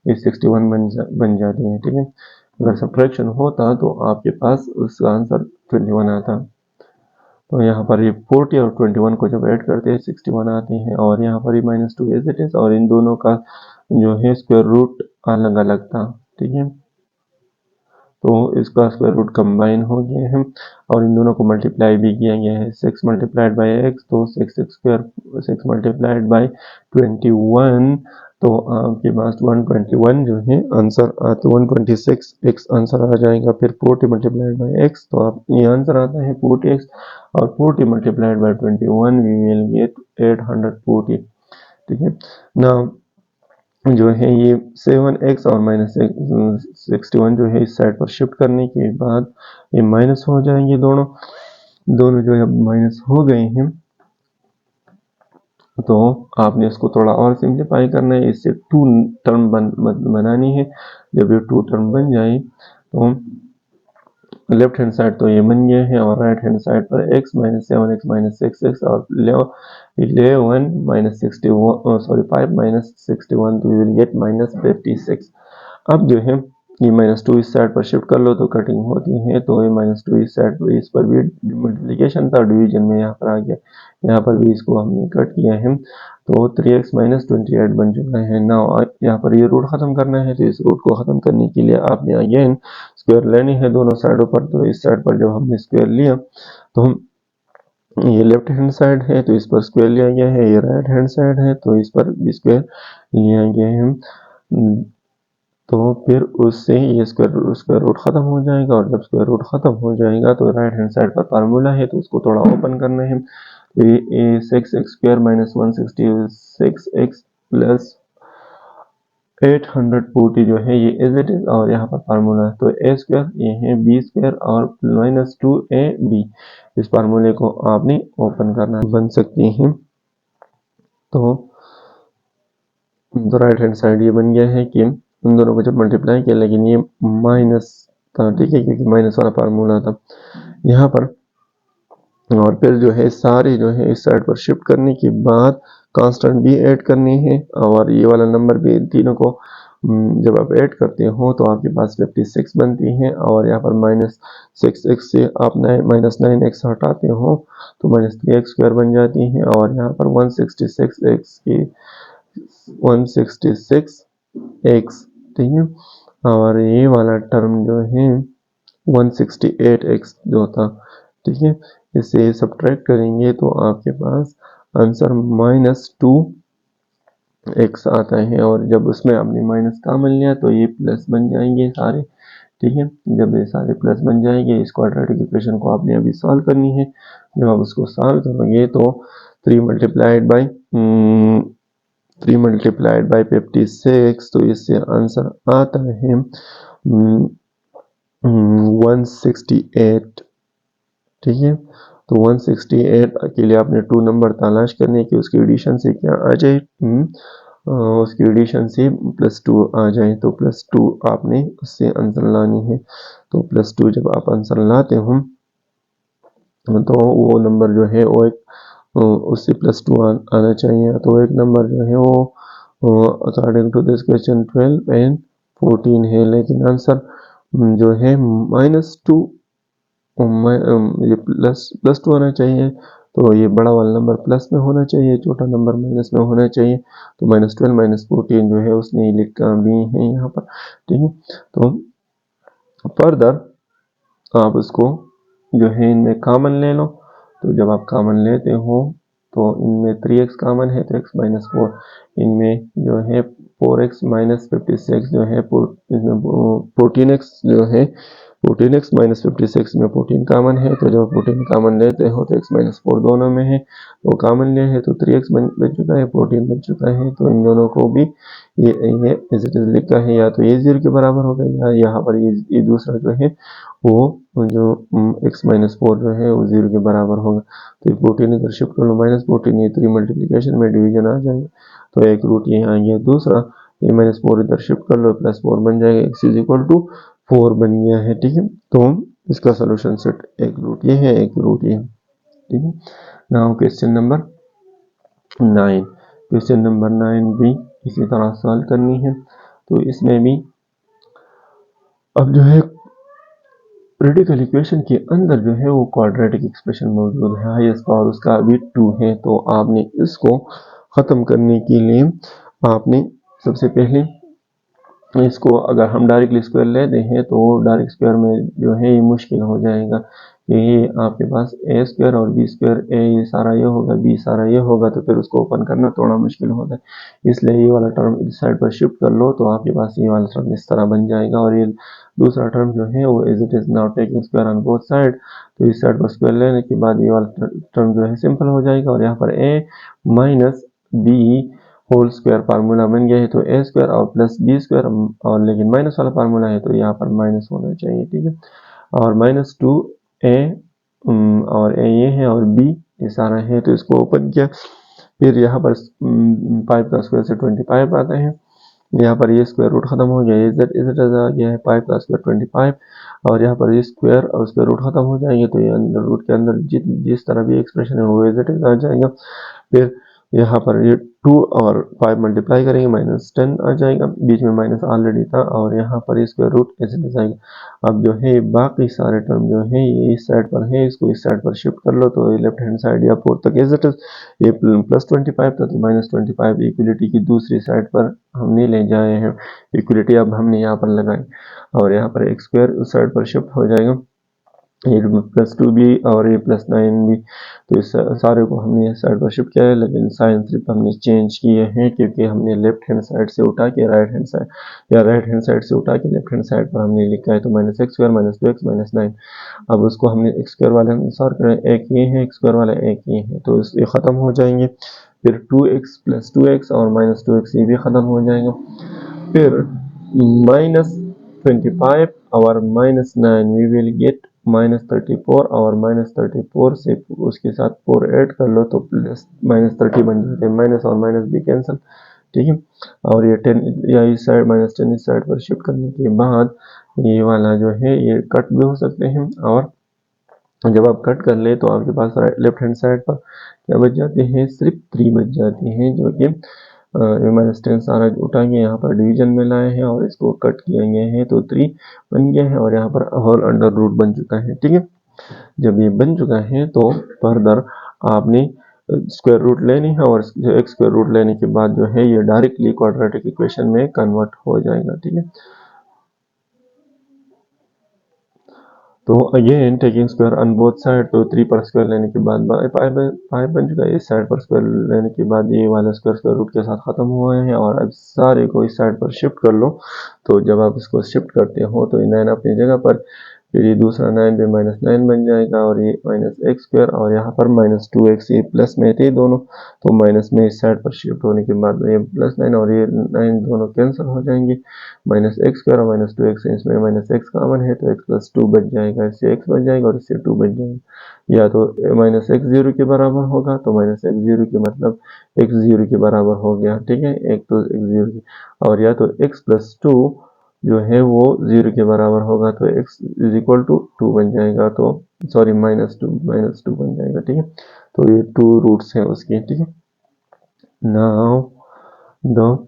ये 61 बन जाती है। ठीक है, अगर सब्ट्रैक्शन होता तो आपके पास उसका आंसर 21 आता। तो यहाँ पर ये 40 और 21 को जब ऐड करते हैं 61 आते हैं, और यहाँ पर ये -2 एज इट इज, और इन दोनों का जो है स्क्वायर रूट अलग अलग था। ठीक है, तो इसका स्क्वायर रूट कंबाइन हो गया है, और इन दोनों को मल्टीप्लाई भी किया गया है। 6 मल्टीप्लाइड बाई एक्स तो 6 स्क्वायर, 6 मल्टीप्लाइड बाई 21 तो आपके पास 121 जो है आंसर आता है, 126 एक्स आंसर आ जाएगा। फिर 40 मल्टीप्लाइड बाई एक्स तो आप ये आंसर आता है 40x, और 40 multiplied by 21 we will get 840। ठीक है ना, जो है ये 7x और -61 जो है इस साइड पर शिफ्ट करने के बाद ये माइनस हो जाएंगे, दोनों जो है माइनस हो गए हैं, तो आपने इसको थोड़ा और सिंप्लीफाई करना है, इससे 2 टर्म बनानी है। जब ये 2 टर्म बन जाए तो लेफ्ट हैंड साइड तो ये बन गया है, और राइट हैंड साइड पर x -7x -6x और 11 -61 सॉरी 5 -61 तो यू विल गेट -56। अब जो है ये -2 इस साइड पर शिफ्ट कर लो तो कटिंग होती है, तो ये -2 इस साइड पर, इस पर भी मल्टीप्लिकेशन था, डिवीजन में यहाँ पर आ गया, यहाँ पर भी इसको हमने कट किया है तो 3x -28 बन चुका है। ना यहाँ पर ये रूट खत्म करना है, तो इस रूट को खत्म करने के लिए आपने अगेन स्क्वायर लेनी है दोनों साइडों पर। तो इस साइड पर जब हमने स्क्वायर लिया तो हम ये लेफ्ट हैंड साइड है तो इस पर स्क्वायर लिया गया है, ये राइट हैंड साइड है तो इस पर भी स्क्वायर लिया गया है। तो फिर उससे ये स्क्वायर रूट ख़त्म हो जाएगा, और जब स्क्वायर रूट ख़त्म हो जाएगा तो राइट हैंड साइड पर फार्मूला है तो उसको थोड़ा ओपन करना है। तो ये 6x² माइनस 166x प्लस 840 जो है ये एज इट इज, और यहाँ पर फार्मूला है तो ए स्क्वायर ये है बी स्क्वायर और माइनस 2ab। इस फार्मूले को आपने ओपन करना बन सकती है। तो राइट हैंड साइड ये बन गया है कि उन दोनों को जब मल्टीप्लाई किया, लेकिन ये माइनस था, ठीक है, क्योंकि माइनस वाला फार्मूला था यहाँ पर। और फिर जो है सारे जो है इस साइड पर शिफ्ट करने के बाद कांस्टेंट भी ऐड करनी है, और ये वाला नंबर भी तीनों को जब आप ऐड करते हो तो आपके पास 56 बनती है, और यहाँ पर माइनस 6x से आप माइनस 9x हटाते हो तो माइनस 3x² बन जाती है, और यहाँ पर 166x की 166x, ठीक है, और ये वाला टर्म जो है 168x जो था, ठीक है, इसे सब्ट्रैक्ट करेंगे तो आपके पास आंसर -2x आता है, और जब उसमें आपने माइनस कॉमन लिया तो ये प्लस बन जाएंगे सारे, ठीक है। जब ये सारे प्लस बन जाएंगे, इस क्वाड्रेटिक इक्वेशन को आपने अभी सॉल्व करनी है। जब आप उसको सॉल्व करोगे तो 3 मल्टीप्लाइड बाई 56, तो इससे आंसर आता है 168, ठीक है। तो 168 के लिए आपने 2 नंबर तलाश करने की, उसकी एडिशन से क्या आ जाए, उसकी एडिशन से +2 आ जाए, तो +2 आपने उससे आंसर लानी है। तो +2 जब आप आंसर लाते हो तो वो नंबर जो है वो एक उससे +2 आना चाहिए। तो एक नंबर जो है वो according to this question 12 and 14 है, लेकिन आंसर जो है -2, ये +2 आना चाहिए। तो ये बड़ा वाला नंबर प्लस में होना चाहिए, छोटा नंबर माइनस में होना चाहिए। तो -12 -14 जो है उसने लिखा भी है यहाँ पर, ठीक है। तो फर्दर आप उसको जो है इनमें कॉमन ले लो, तो जब आप कॉमन लेते हो तो इनमें 3x कॉमन है तो x माइनस 4, इनमें जो है 4x माइनस 56 जो है 14x जो है 14x माइनस 56 में 14 कॉमन है, तो जब 14 कॉमन लेते हो तो x माइनस 4 दोनों में है, तो कॉमन ले है तो 3x बन चुका है, 14 बन चुका है, तो इन दोनों को भी ये एज इट इज लिखा है, या तो ये 0 के बराबर होगा, या यहाँ पर ये दूसरा जो है वो जो x माइनस 4 जो है वो 0 के बराबर होगा। तो 14 इधर शिफ्ट कर लो, -14 ये 3 मल्टीप्लीकेशन में डिवीजन आ जाएगा, तो एक रूट ये आ गया। दूसरा ये -4 इधर शिफ्ट कर लो, +4 बन जाएगा, x इज इक्वल टू 4 बन गया है, ठीक है। तो इसका सोल्यूशन सेट एक रूट ये है, एक रूट ये है, ठीक है। Now question number 9, question number 9 भी इसी तरह सॉल्व करनी है। तो इसमें भी अब जो है क्रिटिकल इक्वेशन के अंदर जो है वो क्वाड्रेटिक एक्सप्रेशन मौजूद है, हाईएस्ट पावर उसका अभी 2 है, तो आपने इसको ख़त्म करने के लिए आपने सबसे पहले इसको अगर हम डायरेक्टली स्क्वायर लेते हैं तो डायरेक्ट स्क्वायर में जो है ये मुश्किल हो जाएगा, ये आपके पास ए स्क्वायर और बी स्क्वायर, ए ये सारा ये होगा, बी सारा ये होगा, तो फिर उसको ओपन करना थोड़ा मुश्किल होता है। इसलिए ये वाला टर्म इस साइड पर शिफ्ट कर लो तो आपके पास ये वाला टर्म इस तरह बन जाएगा, और ये दूसरा टर्म जो है वो as it is now taking square on both side, तो इस साइड पर स्क्वायर लेने के बाद ये वाला टर्म जो है सिंपल हो जाएगा, और यहाँ पर a minus B whole square formula बन गया है, तो ए स्क्वायर और प्लस बी स्क्वायर, और लेकिन माइनस वाला फार्मूला है तो यहाँ पर माइनस होना चाहिए, ठीक है। और -2a और ए ये है और बी ये सारा है, तो इसको ओपन किया, फिर यहाँ पर 5 का स्क्वायर से 25 आता है, यहाँ पर ये स्क्वायर रूट खत्म हो गया, ये z आ गया है 5 का स्क्वायर 25, और यहाँ पर ये स्क्वायर और स्क्वायर रूट खत्म हो जाएंगे, तो ये अंदर रूट के अंदर जिस तरह भी एक्सप्रेशन है वो z आ जाएगा। फिर यहाँ पर ये 2 और 5 मल्टीप्लाई करेंगे, -10 आ जाएगा, बीच में माइनस ऑलरेडी था, और यहाँ पर स्क्वायर रूट ऐसे जाएगा। अब जो है बाकी सारे टर्म जो है ये इस साइड पर है, इसको इस साइड पर शिफ्ट कर लो, तो लेफ्ट हैंड साइड या 4 तक एज इट इज, ये +25 था तो -25 इक्वलिटी की दूसरी साइड पर हमने ले जाए हैं, इक्वलिटी अब हमने यहाँ पर लगाई, और यहाँ पर एक स्क्वायर उस साइड पर शिफ्ट हो जाएगा, ये +2 भी और ये +9 भी, तो इस सारे को हमने इस साइड पर शिफ्ट किया है, लेकिन साइन सिर्फ हमने चेंज किए हैं क्योंकि हमने लेफ्ट हैंड साइड से उठा के राइट हैंड साइड या राइट हैंड साइड से उठा के लेफ्ट हैंड साइड पर हमने लिखा है। तो -x² -2x -9, अब उसको हमने x² वाले अनुसार करें, एक ये है x² वाला, एक ये है, तो ये ख़त्म हो जाएंगे। फिर 2x + 2x और -2x ये भी ख़त्म हो जाएगा। फिर -25 और -9 वी विल गेट -34 और -34 से उसके साथ 4 ऐड कर लो तो -30 बन जाते हैं। माइनस और माइनस भी कैंसिल, ठीक है। और ये 10 या इस साइड -10 इस साइड पर शिफ्ट करने के बाद ये वाला जो है ये कट भी हो सकते हैं। और जब आप कट कर ले तो आपके पास लेफ्ट हैंड साइड पर क्या बच जाते हैं, सिर्फ 3 बच जाती हैं, जो कि -10 सारा उठा के यहाँ पर डिवीजन में लाए हैं और इसको कट किए गए हैं तो 3 बन गया है और यहाँ पर होल अंडर रूट बन चुका है, ठीक है। जब ये बन चुका है तो फर्दर आपने स्क्वायर रूट लेनी है और एक स्क्वायर रूट लेने के बाद जो है ये डायरेक्टली क्वाड्रेटिक इक्वेशन में कन्वर्ट हो जाएगा, ठीक है। तो again taking square on both side, तो 3 पर स्क्वायर लेने के बाद 5 बन चुका है। इस साइड पर स्क्वायर लेने के बाद ये वाला स्क्वायर रूट के साथ खत्म हुए हैं और अब सारे को इस साइड पर शिफ्ट कर लो। तो जब आप इसको शिफ्ट करते हो तो ये 9 अपनी जगह पर, फिर ये दूसरा 9 पे -9 बन जाएगा और ये -x² और यहाँ पर -2x, ये प्लस में थे दोनों, तो माइनस में इस साइड पर शिफ्ट होने के बाद ये +9 और ये 9 दोनों कैंसिल हो जाएंगे। -x² और -2x, इसमें -x कॉमन है तो x + 2 बच जाएगा, इससे x बच जाएगा और इससे 2 बच जाएगा। या तो -x 0 के बराबर होगा तो -x 0 के मतलब x 0 के बराबर हो गया, ठीक है। एक तो x 0 और या तो x + 2 जो है वो 0 के बराबर होगा तो x = 2 बन जाएगा, तो सॉरी -2 बन जाएगा, ठीक है। तो ये 2 रूट्स हैं उसके, ठीक है। नाउ द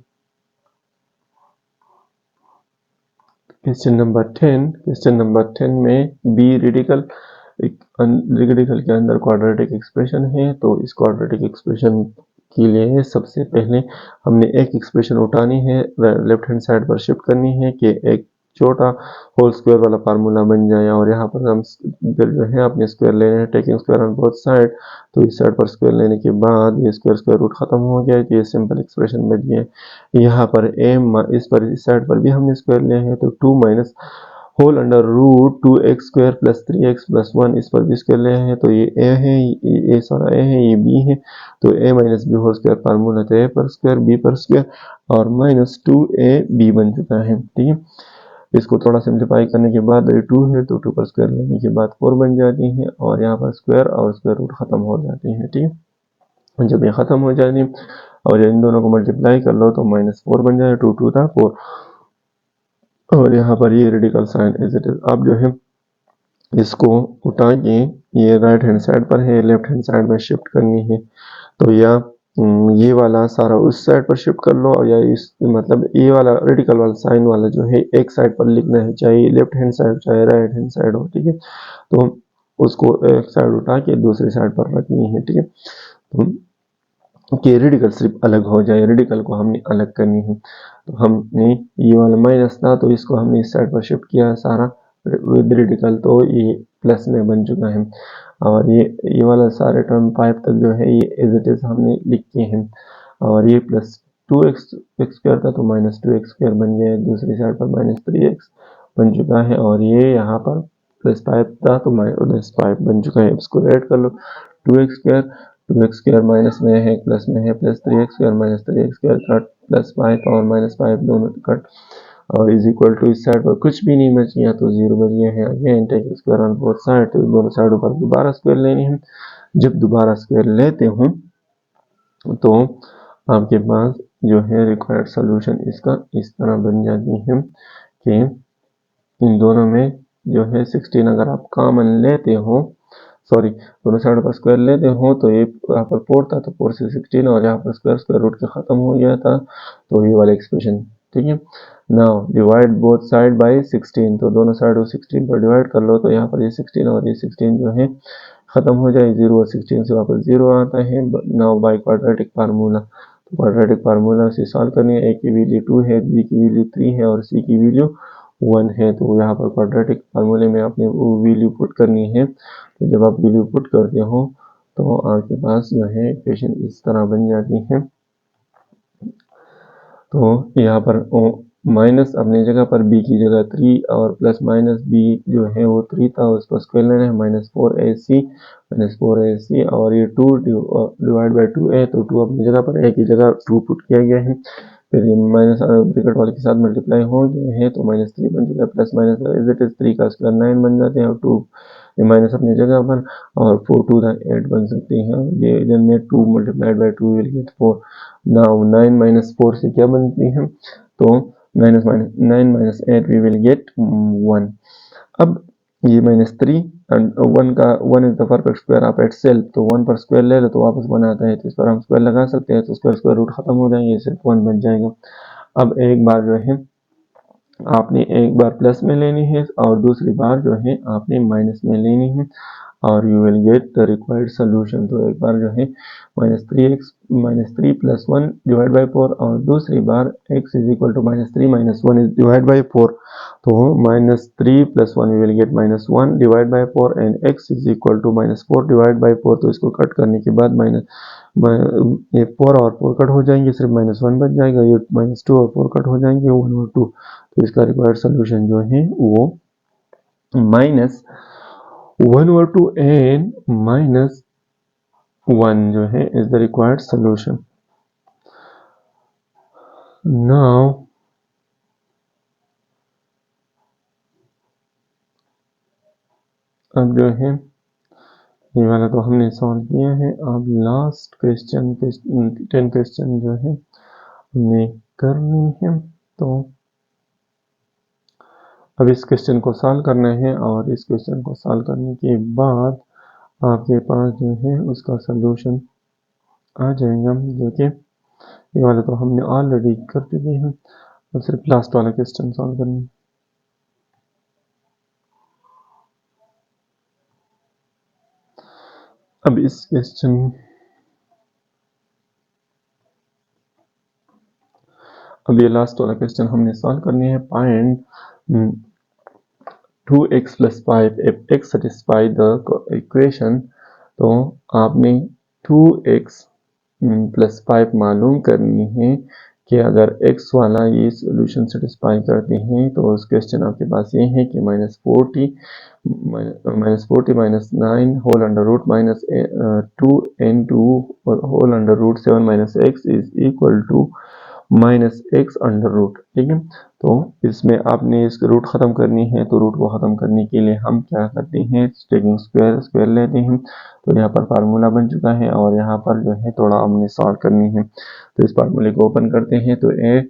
क्वेश्चन नंबर 10 में बी रेडिकल के अंदर क्वाड्रेटिक एक्सप्रेशन है। तो इस क्वाड्रेटिक एक्सप्रेशन के लिए सबसे पहले हमने एक एक्सप्रेशन उठानी है, लेफ्ट हैंड साइड पर शिफ्ट करनी है कि एक छोटा होल स्क्वायर वाला फार्मूला बन जाए और यहाँ पर हम फिर जो है अपने स्क्वायर लेने हैं, taking square on both side. तो इस साइड पर स्क्वायर लेने के बाद ये स्क्वायर रूट खत्म हो गया, तो ये सिंपल एक्सप्रेशन बन गया। यहाँ पर इस साइड पर भी हमने स्क्वायर लिया है तो 2 minus whole under root 2x² + 3x + 1 इस पर भी स्क्वायर लिया है, तो ये a है, ये सारा a है, ये b है, तो a - b whole square formula तो a पर स्क्वायर b पर स्क्वायर और -2ab बन चुका है, ठीक है। इसको थोड़ा सिंप्लीफाई करने के बाद ये 2 है तो 2 पर स्क्वायर लेने के बाद 4 बन जाती है और यहाँ पर स्क्वायर और स्क्वायर रूट खत्म हो जाते हैं, ठीक है। जब ये खत्म हो जाती है और इन दोनों को मल्टीप्लाई कर लो तो -4 बन जाए, 2 2 था 4 और यहाँ पर ये radical sign as it is. अब जो है इसको उठा के ये राइट हैंड साइड पर है, लेफ्ट हैंड साइड में शिफ्ट करनी है, तो या ये वाला सारा उस साइड पर शिफ्ट कर लो या इस मतलब ये वाला रेडिकल वाला साइन वाला जो है एक साइड पर लिखना है, चाहे लेफ्ट हैंड साइड चाहे राइट हैंड साइड हो, ठीक है। तो उसको एक साइड उठा के दूसरी साइड पर रखनी है, ठीक है। तो कि रेडिकल सिर्फ अलग हो जाए, रेडिकल को हमने अलग करनी है। तो हमने ये वाला माइनस था तो इसको हमने इस साइड पर शिफ्ट किया सारा विद रेडिकल, तो ये प्लस में बन चुका है और ये वाला सारे टर्म 5 तक जो है ये एज इट इज हमने लिखे हैं और ये +2x² था तो -2x² बन गया, दूसरी साइड पर -3x बन चुका है और ये यहाँ पर +5 था तो -5 बन चुका है। इसको ऐड कर लो, 2x² माइनस में है प्लस में है, +3x² -3x² कट +5 और -5 दोनों कट और इज इक्वल टू इस साइड पर कुछ भी नहीं बच गया तो 0 बच गया है। Again take square on both side, तो दोनों साइडों पर दोबारा स्क्वायर लेनी है। जब दोबारा स्क्वायर लेते हूँ तो आपके पास जो है रिक्वायर्ड सोल्यूशन इसका इस तरह बन जाती है कि इन दोनों में जो है 16 अगर आप कॉमन लेते हो, सॉरी दोनों साइड पर स्क्वायर लेते हो तो ये यहाँ पर 4 था तो 4 से 16 और यहाँ पर स्क्वायर रूट के खत्म हो गया था, तो ये वाला एक्सप्रेशन, ठीक है। Now divide both side by 16, तो दोनों साइड को 16 पर डिवाइड कर लो तो यहाँ पर ये 16 और ये 16 जो है खत्म हो जाए, 0 और 16 से वापस 0 आता है। नाउ बाय क्वाड्रेटिक फार्मूला, तो क्वाड्रेटिक फार्मूला से सॉल्व करनी है। a की वैल्यू 2 है, b की वैल्यू 3 है और c की वैल्यू 1 है, तो यहाँ पर क्वाड्रेटिक फार्मूले में आपने वैल्यू पुट करनी है। तो जब आप वैल्यू पुट करते हो तो आपके पास जो है इक्वेशन इस तरह बन जाती है। तो यहाँ पर माइनस अपनी जगह पर b की जगह 3 और प्लस माइनस b जो है वो 3 था, उसको स्क्वायर लेना है, -4ac और ये 2 डिवाइड बाई 2a, तो 2 अपनी जगह पर a की जगह 2 पुट किया गया है। फिर ये माइनस ब्रैकेट वाले के साथ मल्टीप्लाई हो गए हैं तो -3 बन चुका है, plus minus is it is 3 का स्क्वायर 9 बन जाते हैं और 2 ये माइनस अपनी जगह पर और 4 2 8 बन सकती है। ये में 2 multiplied by 2 will get 4। Now 9 minus 4 से क्या बनती है, तो 9 माइनस 8 वी विल गेट 1। अब ये -3 एंड 1 का 1 is the perfect square of itself, तो 1 पर स्क्वायर ले लो तो वापस 1 आता है, तो इस पर हम स्क्वायर लगा सकते हैं, तो स्क्वायर रूट खत्म हो जाएंगे, सिर्फ 1 बच जाएगा। अब एक बार जो है आपने एक बार प्लस में लेनी है और दूसरी बार जो है आपने माइनस में लेनी है और you will get the required solution. तो एक बार जो है -3 प्लस 1 डिवाइड बाई 4 और दूसरी बार x is equal to -3 minus 1 is divide by 4, तो -3 plus 1 we will get -1 divide by 4 and x is equal to -4 divide by 4। तो इसको कट करने के बाद ये 4 और 4 कट हो जाएंगे, सिर्फ -1 बच जाएगा, ये -2 और 4 कट हो जाएंगे, 1 और 2। तो इसका रिक्वायर्ड सोल्यूशन जो है वो -1/2 and -1 जो है is the required solution. Now अब जो है ये वाला तो हमने सॉल्व किया है, अब लास्ट क्वेश्चन 10 क्वेश्चन जो है हमने करनी है। तो अब इस क्वेश्चन को सॉल्व करना है और इस क्वेश्चन को सॉल्व करने के बाद आपके पास जो है उसका सोल्यूशन आ जाएगा, जो कि ये वाला तो हमने ऑलरेडी कर चुके हैं, अब सिर्फ लास्ट वाला क्वेश्चन सॉल्व करना है। अब इस क्वेश्चन अब ये लास्ट वाला क्वेश्चन हमने सॉल्व करनी है। Find 2x plus 5 if x satisfy the equation। तो आपने 2x प्लस 5 मालूम करनी है कि अगर x वाला ये सोल्यूशन सेटिस्फाई करते हैं, तो उस क्वेश्चन आपके पास ये है कि -40 minus 9 whole under root minus 2n2 whole under root 7 minus x is equal to -x under root. ठीक है, तो इसमें आपने इसके रूट खत्म करनी है, तो रूट को खत्म करने के लिए हम क्या करते हैं, टेकिंग स्क्वायर लेते हैं। तो यहाँ पर फार्मूला बन चुका है और यहाँ पर जो है थोड़ा हमने सॉल्व करनी है। तो इस फार्मूले को ओपन करते हैं, तो ए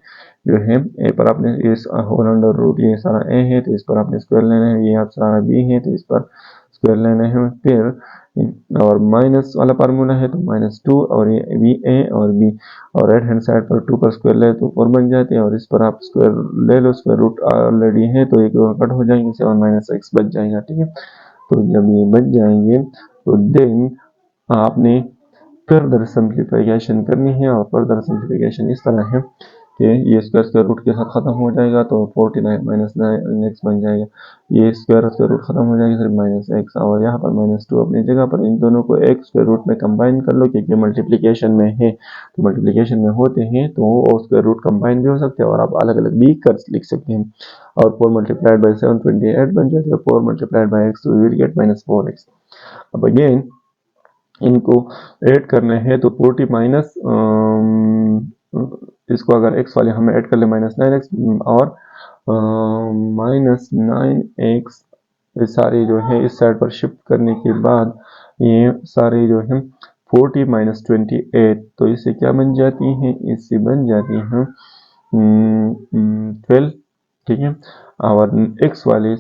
जो है ए पर आपने इस होल अंडर रूट ये सारा ए है, तो इस पर आपने स्क्वायर लेना है, ये आप सारा बी है, तो इस पर स्क्वायर लेना है। फिर और माइनस वाला फार्मूला है तो -2 और ये बी ए और बी और राइट हैंड साइड पर 2 पर स्क्वायर ले तो 4 बन जाते हैं और इस पर आप स्क्वायर ले लो, स्क्वायर रूट ऑलरेडी है तो एक कट हो जाएंगे, 7 माइनस x बच जाएगा। ठीक है, तो जब ये बच जाएंगे तो देन आपने फर्दर सिंप्लीफिकेशन करनी है और फर्दर सिंप्लीफिकेशन इस तरह है कि ये स्क्वायर रूट के साथ खत्म हो जाएगा, तो 49 माइनस 9x बन जाएगा, ये स्क्वायर रूट खत्म हो जाएगा, सिर्फ -x और यहाँ पर -2 अपनी जगह पर। इन दोनों को एक स्क्वायर रूट में कंबाइन कर लो, क्योंकि मल्टीप्लिकेशन में है, तो मल्टीप्लिकेशन में होते हैं तो स्क्वायर रूट कंबाइन भी हो सकते हैं और आप अलग अलग भी कर लिख सकते हैं। और 4 मल्टीप्लाइड बाई 7 28 बन जाते हैं, 4 मल्टीप्लाइड बाई x, तो वी विल गेट -4x। अब अगेन इनको ऐड करना है, तो 40 माइनस इसको अगर x वाले हम ऐड कर ले -9x और -9x, ये सारे जो है इस साइड पर शिफ्ट करने के बाद ये सारे जो है 40 माइनस 28, तो इससे क्या बन जाती हैं, इससे बन जाती हैं 12। ठीक है, और x वाले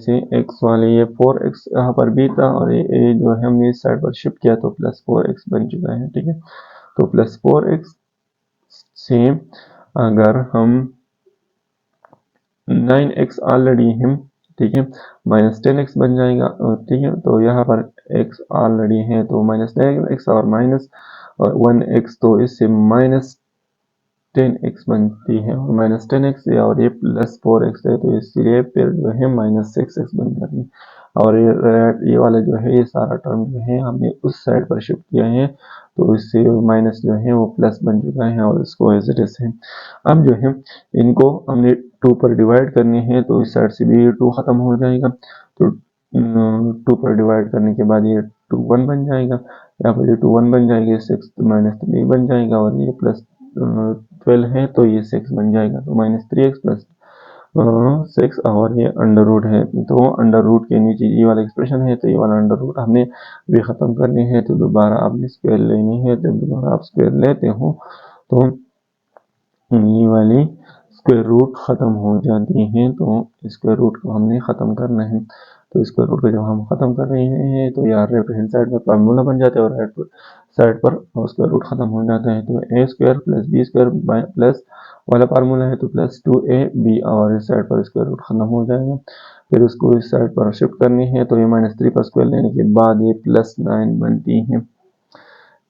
ये 4x यहाँ पर भी था और ये जो है हमने इस साइड पर शिफ्ट किया तो +4x बन चुका है। ठीक है, तो +4x से अगर हम 9x ऑलरेडी है, ठीक है, -10x बन जाएगा। ठीक है, तो यहाँ पर x ऑलरेडी है तो -10x और -1x, तो इससे 10x बनती है और माइनस 10x और ये प्लस 4x है, तो इसलिए फिर जो है माइनस 6x बन जाती है। और ये वाला जो है ये सारा टर्म जो है हमने उस साइड पर शिफ्ट किया है, तो इससे माइनस जो है वो प्लस बन चुका है और इसको एज इट इज है। अब जो है इनको हमने 2 पर डिवाइड करनी है, तो इस साइड से भी ये 2 खत्म हो जाएगा, तो 2 पर डिवाइड करने के बाद ये 2 1 बन जाएगा, यहाँ पर ये 2 1 बन जाएगा, 6 माइनस 3 बन जाएगा और ये प्लस 12 है तो ये 6 बन जाएगा, तो माइनस 3x प्लस 6 और ये अंडर रूट है, तो अंडर रूट के नीचे ये वाला एक्सप्रेशन है, तो ये वाला अंडर रूट हमने भी ख़त्म करनी है, तो दोबारा आपने स्क्वायर लेनी है, जब दोबारा आप स्क्वायर लेते हो तो ये वाली स्क्वायर रूट ख़त्म हो जाती है, तो स्क्वायर रूट को हमने ख़त्म करना है। तो स्क्वायर रूट को जब हम ख़त्म कर रहे हैं तो यार लेफ्ट हैंड साइड में फार्मूला बन जाता है और राइट साइड पर स्क्वायर रूट ख़त्म हो जाता है, तो a square plus b square plus वाला फार्मूला है तो प्लस 2ab और इस साइड पर स्क्वायर रूट ख़त्म हो जाएगा। फिर उसको इस साइड पर शिफ्ट करनी है, तो ये माइनस 3 पर स्क्वायर लेने के बाद ये प्लस 9 बनती है,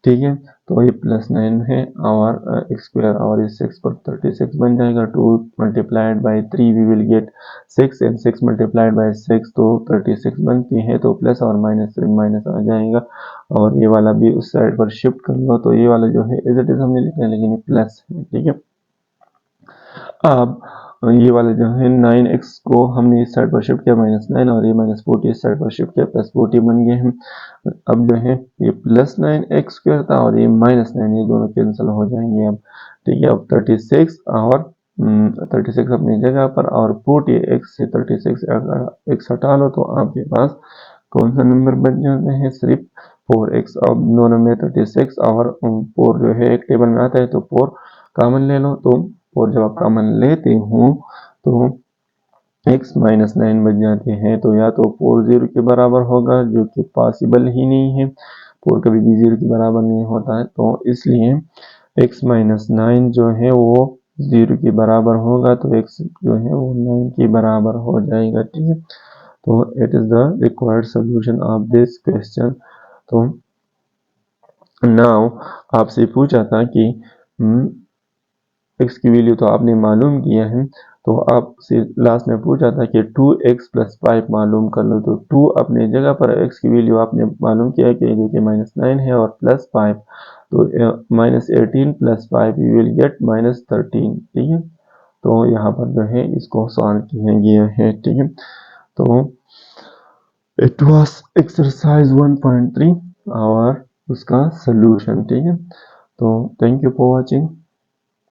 ठीक है। तो ये प्लस 9 है और एक्स स्क्वायर और इस 6 पर 36 बन जाएगा, 2 multiplied by 3 we will get 6 and 6 multiplied by 6 तो 36 बनती है, तो प्लस और माइनस से माइनस आ जाएगा और ये वाला भी उस साइड पर शिफ्ट कर लो, तो ये वाला जो है एज इट इज हमने लिखा है लेकिन ये प्लस है, ठीक है। अब ये वाला जो है 9x को हमने इस साइड पर शिफ्ट किया -9 और ये -40 इस साइड पर शिफ्ट किया +40 बन गए हैं। अब जो है ये +9x स्क्वायर था और ये -9 ये दोनों कैंसिल हो जाएंगे अब, ठीक है। अब 36 और 36 अपनी जगह पर और 40x से 36 अगर x हटा लो तो आपके पास कौन सा नंबर बच जाते हैं, सिर्फ 4x। अब दोनों में 36 और 4 जो है एक टेबल में आता है तो 4 कॉमन ले लो, तो 4 जब आप कॉमन लेते हो तो x माइनस 9 बच जाते हैं, तो या तो 4 0 के बराबर होगा जो कि पॉसिबल ही नहीं है, 4 कभी भी 0 के बराबर नहीं होता है, तो इसलिए x माइनस 9 जो है वो 0 के बराबर होगा, तो x जो है वो 9 के बराबर हो जाएगा, ठीक है। तो it is the required solution of this question. तो नाउ आपसे पूछा था कि x की वैल्यू तो आपने मालूम किया है, तो आपसे लास्ट में पूछा था कि 2x प्लस 5 मालूम कर लो, तो 2 अपने जगह पर x की वैल्यू आपने मालूम किया कि जो कि -9 है और प्लस 5, तो -18 प्लस 5 यू विल गेट -13, ठीक है। तो यहाँ पर जो है इसको सॉल्व किया गया है, ठीक है। तो इट वाज एक्सरसाइज 1.3 और उसका सोल्यूशन, ठीक है। तो थैंक यू फॉर वॉचिंग।